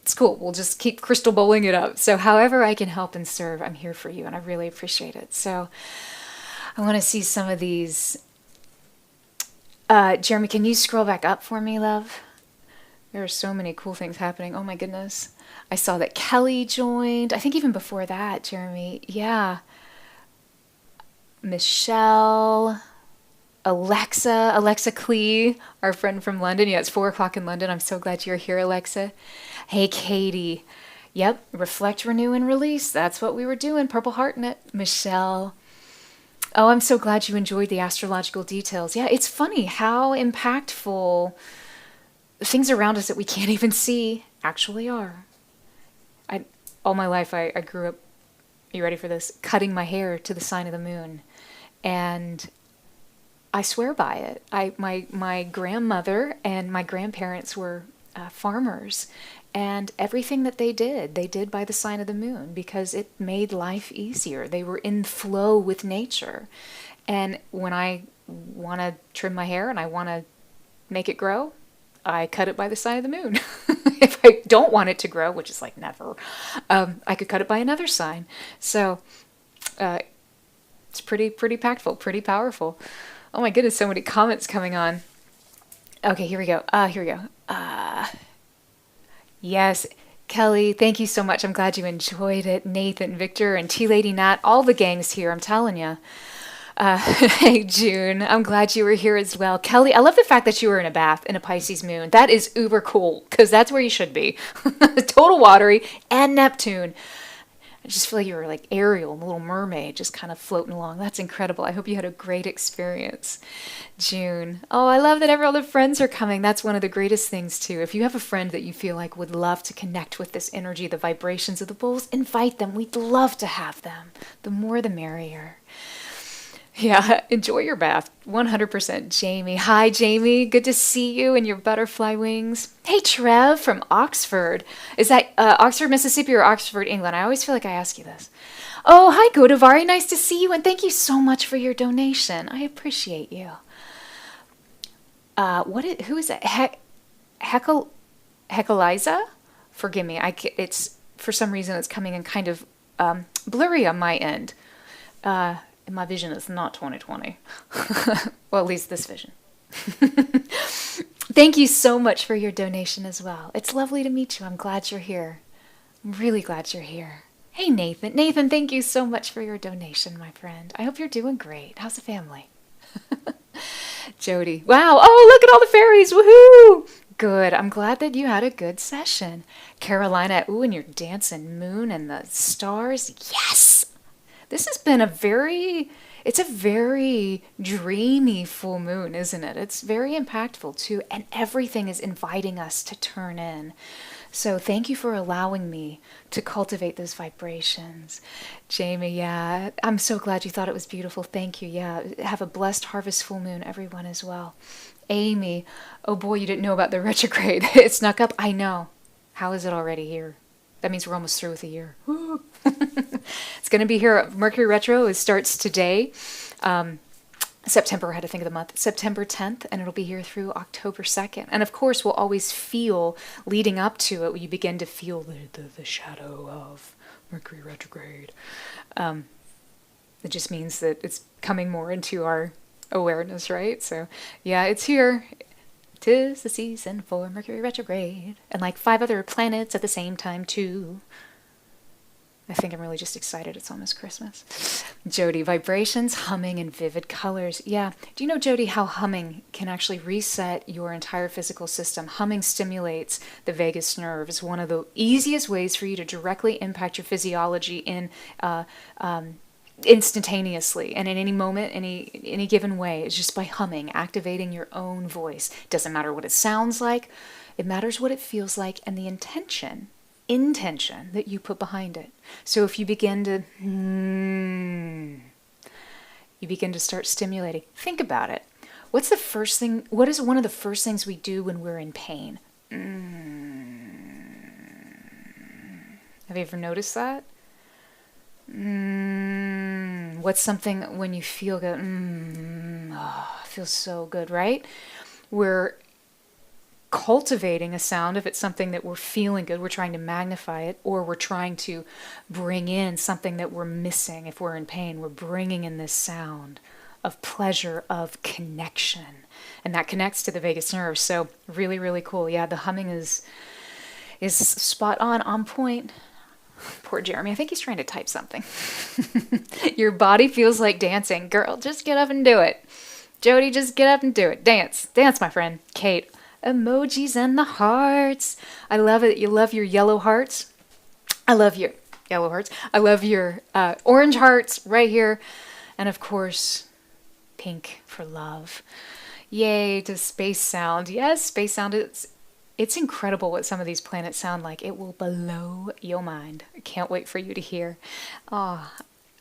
It's cool. We'll just keep crystal bowling it up. So however I can help and serve, I'm here for you, and I really appreciate it. So I want to see some of these. Jeremy, can you scroll back up for me, love? There are so many cool things happening. Oh my goodness. I saw that Kelly joined. I think even before that, Jeremy. Yeah. Michelle. Alexa Clee, our friend from London. Yeah, it's 4 o'clock in London. I'm so glad you're here, Alexa. Hey, Katie. Yep, reflect, renew, and release. That's what we were doing. Purple heart in it. Michelle. Oh, I'm so glad you enjoyed the astrological details. Yeah, it's funny how impactful things around us that we can't even see actually are. All my life, I grew up, are you ready for this? Cutting my hair to the sign of the moon. And I swear by it. My grandmother and my grandparents were farmers, and everything that they did by the sign of the moon because it made life easier. They were in flow with nature. And when I want to trim my hair and I want to make it grow, I cut it by the sign of the moon. If I don't want it to grow, which is like never, I could cut it by another sign. So it's pretty impactful, pretty powerful. Oh my goodness, so many comments coming on. Okay, here we go. Yes, Kelly, thank you so much. I'm glad you enjoyed it. Nathan, Victor, and T-Lady Nat, all the gangs here, I'm telling you. Hey, June, I'm glad you were here as well. Kelly, I love the fact that you were in a bath in a Pisces moon. That is uber cool, because that's where you should be. Total watery, and Neptune. I just feel like you were like Ariel, the little mermaid, just kind of floating along. That's incredible. I hope you had a great experience. June. Oh, I love that all the friends are coming. That's one of the greatest things, too. If you have a friend that you feel like would love to connect with this energy, the vibrations of the bulls, invite them. We'd love to have them. The more, the merrier. Yeah, enjoy your bath. 100%. Jamie. Hi, Jamie. Good to see you in your butterfly wings. Hey, Trev from Oxford. Is that Oxford, Mississippi or Oxford, England? I always feel like I ask you this. Oh, hi, Godavari. Nice to see you, and thank you so much for your donation. I appreciate you. Who is that? Hekeliza? Forgive me. It's for some reason it's coming in kind of blurry on my end. My vision is not 20/20. Well, at least this vision. Thank you so much for your donation as well. It's lovely to meet you. I'm glad you're here. I'm really glad you're here. Hey, Nathan. Nathan, thank you so much for your donation, my friend. I hope you're doing great. How's the family? Jody. Wow. Oh, look at all the fairies. Woohoo! Good. I'm glad that you had a good session. Carolina. Ooh, and your dancing moon and the stars. Yes! This has been it's a very dreamy full moon, isn't it? It's very impactful too, and everything is inviting us to turn in. So thank you for allowing me to cultivate those vibrations. Jamie, yeah, I'm so glad you thought it was beautiful. Thank you. Yeah, have a blessed harvest full moon, everyone as well. Amy, oh boy, you didn't know about the retrograde. It snuck up. I know. How is it already here? That means we're almost through with a year. It's going to be here. Mercury retro starts today. September, I had to think of the month. September 10th, and it'll be here through October 2nd. And of course, we'll always feel, leading up to it, you begin to feel the shadow of Mercury retrograde. It just means that it's coming more into our awareness, right? So, yeah, it's here. 'Tis the season for Mercury retrograde. And like 5 other planets at the same time, too. I think I'm really just excited. It's almost Christmas. Jody, vibrations, humming, and vivid colors. Yeah. Do you know, Jody, how humming can actually reset your entire physical system? Humming stimulates the vagus nerve. It's one of the easiest ways for you to directly impact your physiology in instantaneously and in any moment, any given way. It's just by humming, activating your own voice. Doesn't matter what it sounds like. It matters what it feels like and the intention that you put behind it. So if you begin to start stimulating, think about it. What is one of the first things we do when we're in pain? Have you ever noticed that? What's something when you feel good? It feels so good, right? We're cultivating a sound if it's something that we're feeling good, we're trying to magnify it, or we're trying to bring in something that we're missing. If we're in pain, we're bringing in this sound of pleasure, of connection, and that connects to the vagus nerve. So really, really cool. Yeah, the humming is spot on point. Poor Jeremy. I think he's trying to type something. Your body feels like dancing. Girl, just get up and do it. Jody, just get up and do it. Dance, my friend. Kate, emojis and the hearts. I love it. You love your yellow hearts. I love your yellow hearts. I love your orange hearts right here. And of course, pink for love. Yay to space sound. Yes, space sound. It's incredible what some of these planets sound like. It will blow your mind. I can't wait for you to hear. Oh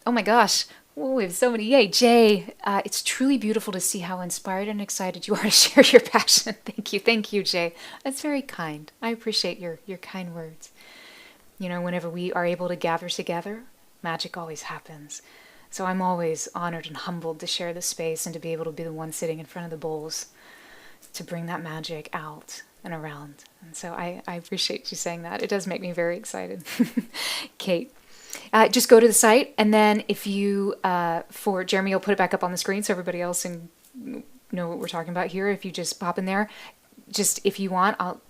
my gosh. Oh, we have so many. Yay, Jay. It's truly beautiful to see how inspired and excited you are to share your passion. Thank you. Thank you, Jay. That's very kind. I appreciate your kind words. You know, whenever we are able to gather together, magic always happens. So I'm always honored and humbled to share this space and to be able to be the one sitting in front of the bowls to bring that magic out and around. And so I appreciate you saying that. It does make me very excited. Kate. Just go to the site, and then if you, for Jeremy, will put it back up on the screen so everybody else can know what we're talking about here. If you just pop in there, just if you want, I'll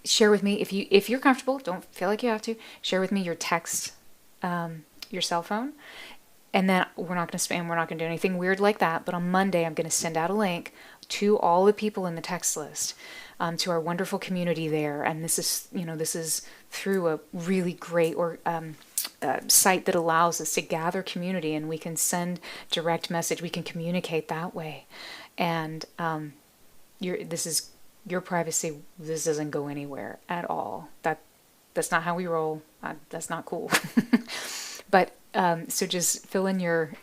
share with me, if you're comfortable, don't feel like you have to, share with me your text, your cell phone, and then we're not going to spam, we're not going to do anything weird like that, but on Monday I'm going to send out a link to all the people in the text list, to our wonderful community there. And this is through a really great site that allows us to gather community, and we can send direct message. We can communicate that way. And this is your privacy. This doesn't go anywhere at all. That's not how we roll. That's not cool. But so just fill in your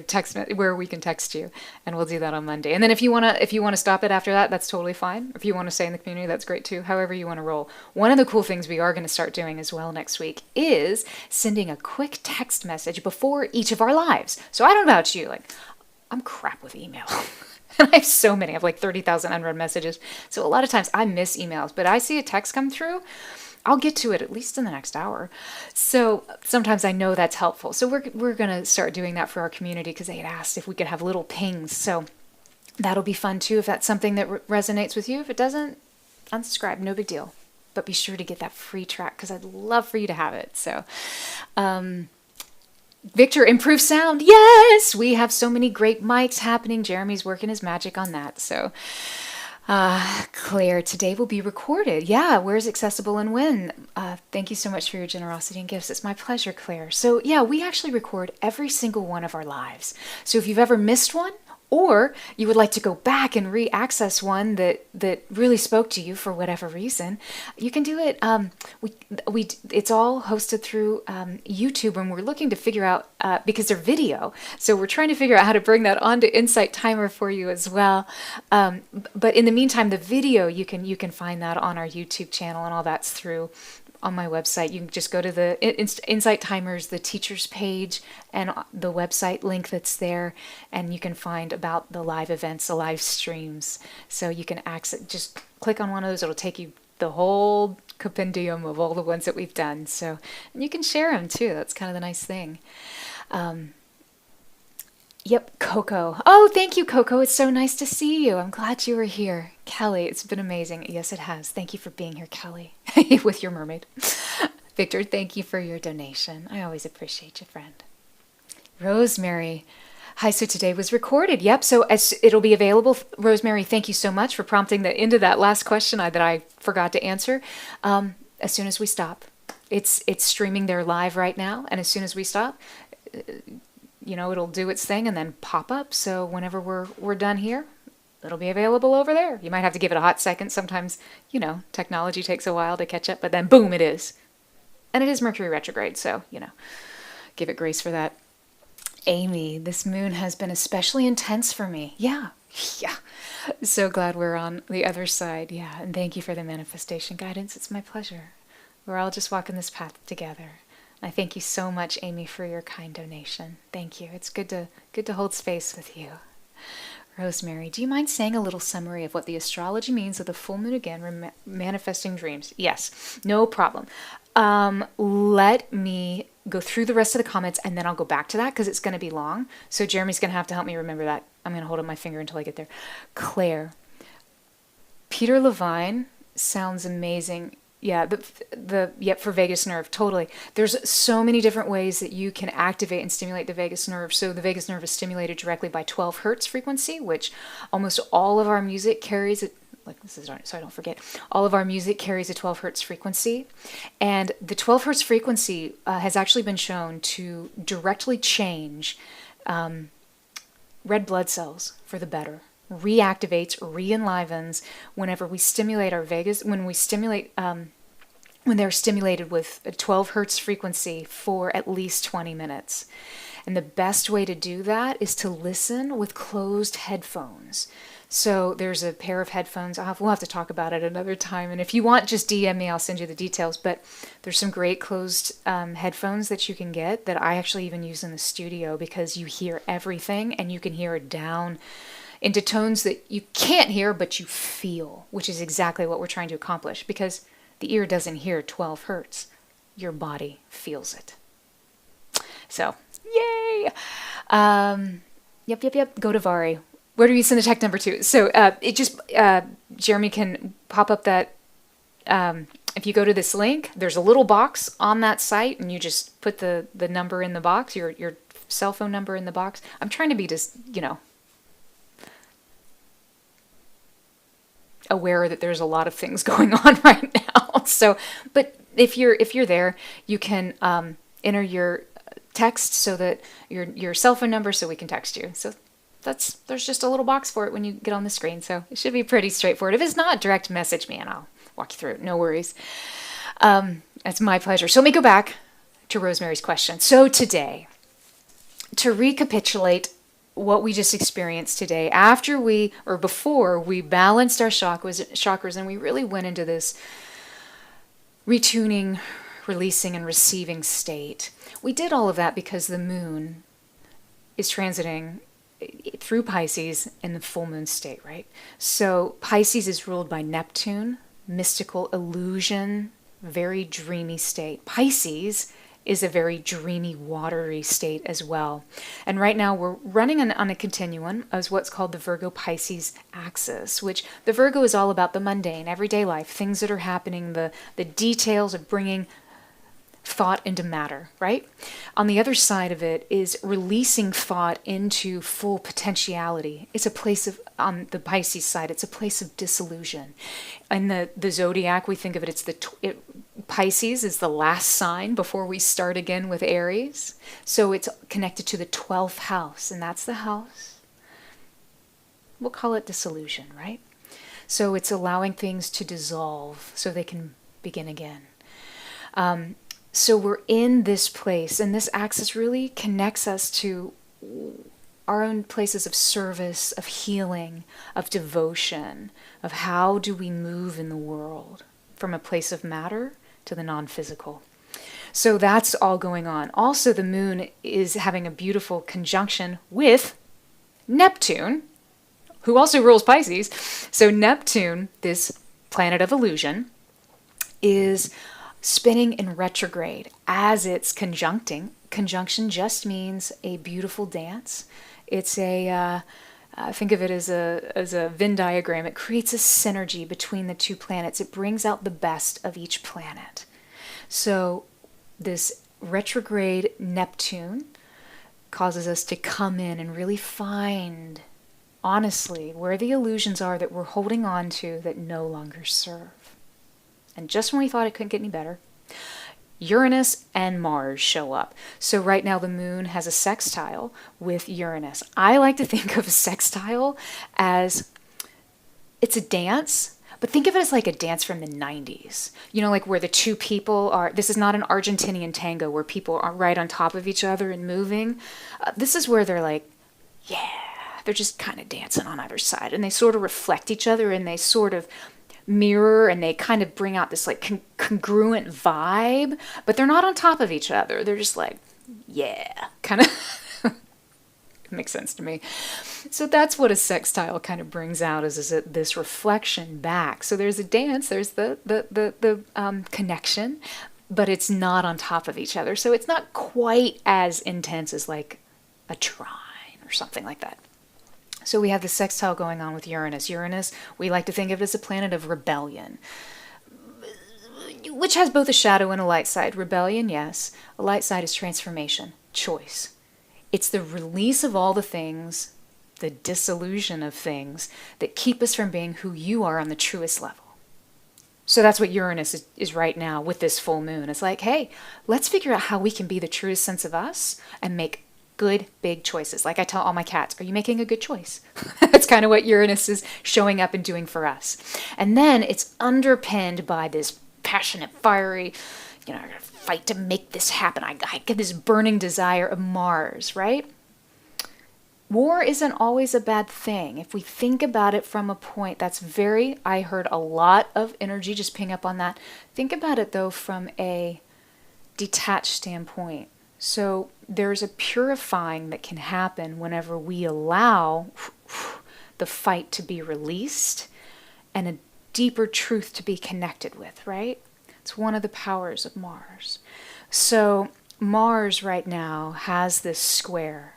text where we can text you, and we'll do that on Monday. And then if you wanna stop it after that, that's totally fine. If you want to stay in the community, that's great too. However you want to roll. One of the cool things we are going to start doing as well next week is sending a quick text message before each of our lives. So I don't know about you, like I'm crap with email. And I have so many. I have like 30,000 unread messages. So a lot of times I miss emails, but I see a text come through, I'll get to it at least in the next hour. So sometimes I know that's helpful. So we're going to start doing that for our community, because they had asked if we could have little pings. So that'll be fun too, if that's something that resonates with you. If it doesn't, unsubscribe, no big deal. But be sure to get that free track, because I'd love for you to have it. So Victor, improved sound. Yes, we have so many great mics happening. Jeremy's working his magic on that. So Claire, today will be recorded. Yeah, where's accessible and when? Thank you so much for your generosity and gifts. It's my pleasure, Claire. So yeah, we actually record every single one of our lives. So if you've ever missed one, or you would like to go back and re-access one that really spoke to you for whatever reason, you can do it. It's all hosted through YouTube, and we're looking to figure out, because they're video, so we're trying to figure out how to bring that onto Insight Timer for you as well. But in the meantime, the video, you can find that on our YouTube channel, and all that's through on my website. You can just go to the Insight Timers, the teachers page, and the website link that's there, and you can find about the live events, the live streams. So you can access, just click on one of those, it'll take you the whole compendium of all the ones that we've done. So, and you can share them too. That's kind of the nice thing. Yep, Coco. Oh, thank you, Coco. It's so nice to see you. I'm glad you were here. Kelly, it's been amazing. Yes, it has. Thank you for being here, Kelly, with your mermaid. Victor, thank you for your donation. I always appreciate you, friend. Rosemary. Hi, so today was recorded. Yep, so it'll be available. Rosemary, thank you so much for prompting the end of that last question that I forgot to answer. As soon as we stop. It's streaming there live right now, and as soon as we stop, it'll do its thing and then pop up. So whenever we're done here, it'll be available over there. You might have to give it a hot second. Sometimes, technology takes a while to catch up, but then boom, it is. And it is Mercury retrograde, so, give it grace for that. Amy, this moon has been especially intense for me. Yeah. So glad we're on the other side. Yeah, and thank you for the manifestation guidance. It's my pleasure. We're all just walking this path together. I thank you so much, Amy, for your kind donation. Thank you. It's good to hold space with you. Rosemary, do you mind saying a little summary of what the astrology means of the full moon again, manifesting dreams? Yes, no problem. Let me go through the rest of the comments, and then I'll go back to that because it's going to be long. So Jeremy's going to have to help me remember that. I'm going to hold up my finger until I get there. Claire, Peter Levine sounds amazing. Yeah, for vagus nerve, totally. There's so many different ways that you can activate and stimulate the vagus nerve. So the vagus nerve is stimulated directly by 12 Hertz frequency, which almost all of our music carries it. Like this is so I don't forget. All of our music carries a 12 Hertz frequency, and the 12 Hertz frequency has actually been shown to directly change red blood cells for the better. Reactivates, re-enlivens whenever we stimulate our vagus, when they're stimulated with a 12 Hertz frequency for at least 20 minutes. And the best way to do that is to listen with closed headphones. So there's a pair of headphones. We'll have to talk about it another time. And if you want, just DM me. I'll send you the details. But there's some great closed headphones that you can get that I actually even use in the studio, because you hear everything and you can hear it down into tones that you can't hear, but you feel, which is exactly what we're trying to accomplish, because the ear doesn't hear 12 hertz. Your body feels it. So, yay! Yep. Go to Vari. Where do you send the check number to? So Jeremy can pop up that, if you go to this link, there's a little box on that site, and you just put the number in the box, your cell phone number in the box. I'm trying to be just, aware that there's a lot of things going on right now. So, but if you're there, you can enter your text, so that your cell phone number, so we can text you. So there's just a little box for it when you get on the screen. So it should be pretty straightforward. If it's not, direct message me and I'll walk you through it. No worries. It's my pleasure. So let me go back to Rosemary's question. So today, to recapitulate what we just experienced today, before we balanced our chakras, and we really went into this retuning, releasing, and receiving state. We did all of that because the moon is transiting through Pisces in the full moon state, right? So Pisces is ruled by Neptune, mystical illusion, very dreamy state. Pisces is a very dreamy, watery state as well. And right now we're running on a continuum as what's called the Virgo-Pisces axis, which the Virgo is all about the mundane, everyday life, things that are happening, the details of bringing thought into matter, right? On the other side of it is releasing thought into full potentiality. It's a place of, on the Pisces side, it's a place of disillusion. In the zodiac, we think of it, Pisces is the last sign before we start again with Aries. So it's connected to the 12th house, and that's the house. We'll call it disillusion, right? So it's allowing things to dissolve so they can begin again. So we're in this place, and this axis really connects us to our own places of service, of healing, of devotion, of how do we move in the world from a place of matter to the non-physical. So that's all going on. Also, the moon is having a beautiful conjunction with Neptune, who also rules Pisces. So Neptune, this planet of illusion, is spinning in retrograde as it's conjuncting. Conjunction just means a beautiful dance. It's think of it as a Venn diagram. It creates a synergy between the two planets. It brings out the best of each planet. So this retrograde Neptune causes us to come in and really find, honestly, where the illusions are that we're holding on to that no longer serve. And just when we thought it couldn't get any better, Uranus and Mars show up. So right now the moon has a sextile with Uranus. I like to think of a sextile as, it's a dance, but think of it as like a dance from the 90s. You know, like where the two people are, this is not an Argentinian tango where people are right on top of each other and moving. This is where they're like, yeah, they're just kind of dancing on either side, and they sort of reflect each other, and they sort of mirror, and they kind of bring out this like congruent vibe, but they're not on top of each other. They're just like, yeah, kind of makes sense to me. So that's what a sextile kind of brings out, is this reflection back. So there's a dance, there's the connection, but it's not on top of each other. So it's not quite as intense as like a trine or something like that. So we have the sextile going on with Uranus. Uranus, we like to think of it as a planet of rebellion, which has both a shadow and a light side. Rebellion, yes. A light side is transformation, choice. It's the release of all the things, the disillusion of things that keep us from being who you are on the truest level. So that's what Uranus is right now with this full moon. It's like, hey, let's figure out how we can be the truest sense of us and make good, big choices. Like I tell all my cats, are you making a good choice? That's kind of what Uranus is showing up and doing for us. And then it's underpinned by this passionate, fiery, I gotta fight to make this happen. I get this burning desire of Mars, right? War isn't always a bad thing. If we think about it from a point that's I heard a lot of energy just ping up on that. Think about it though from a detached standpoint. So there's a purifying that can happen whenever we allow the fight to be released and a deeper truth to be connected with, right? It's one of the powers of Mars. So Mars right now has this square.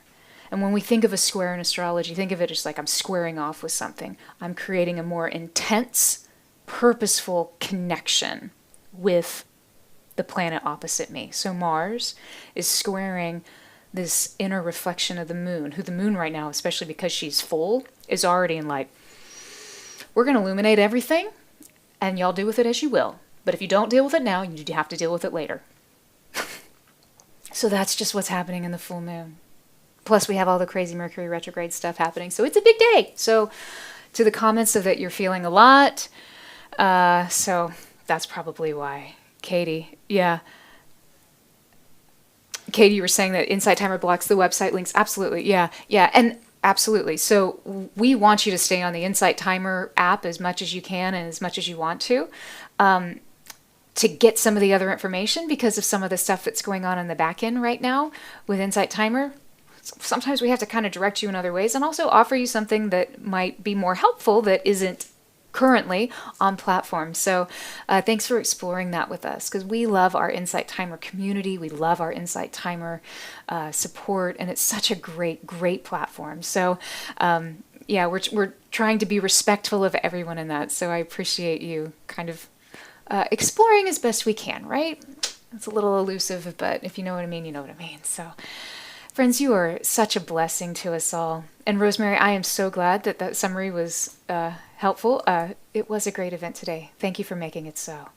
And when we think of a square in astrology, think of it as like I'm squaring off with something. I'm creating a more intense, purposeful connection with the planet opposite me. So Mars is squaring this inner reflection of the moon, who the moon right now, especially because she's full, is already in like, we're going to illuminate everything and y'all do with it as you will. But if you don't deal with it now, you have to deal with it later. So that's just what's happening in the full moon. Plus, we have all the crazy Mercury retrograde stuff happening. So it's a big day. So to the comments of that you're feeling a lot. So that's probably why. Katie, yeah. Katie, you were saying that Insight Timer blocks the website links. Absolutely, yeah. And absolutely. So we want you to stay on the Insight Timer app as much as you can and as much as you want to get some of the other information because of some of the stuff that's going on in the back end right now with Insight Timer. Sometimes we have to kind of direct you in other ways and also offer you something that might be more helpful that isn't currently on platform. So thanks for exploring that with us because we love our Insight Timer community. We love our Insight Timer support, and it's such a great platform. So yeah, we're trying to be respectful of everyone in that. So I appreciate you kind of exploring as best we can, right? It's a little elusive, but if you know what I mean, you know what I mean. So friends, you are such a blessing to us all. And Rosemary, I am so glad that summary was helpful. It was a great event today. Thank you for making it so.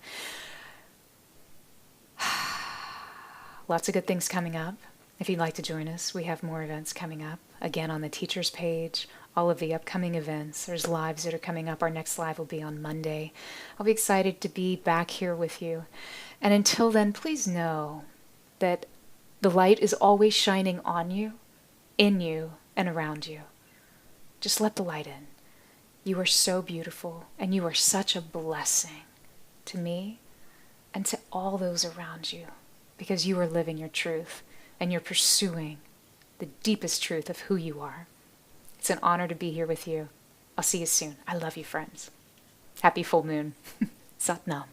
Lots of good things coming up. If you'd like to join us, we have more events coming up. Again, on the teacher's page, all of the upcoming events. There's lives that are coming up. Our next live will be on Monday. I'll be excited to be back here with you. And until then, please know that the light is always shining on you, in you, and around you. Just let the light in. You are so beautiful, and you are such a blessing to me and to all those around you because you are living your truth and you're pursuing the deepest truth of who you are. It's an honor to be here with you. I'll see you soon. I love you, friends. Happy full moon. Sat Nam.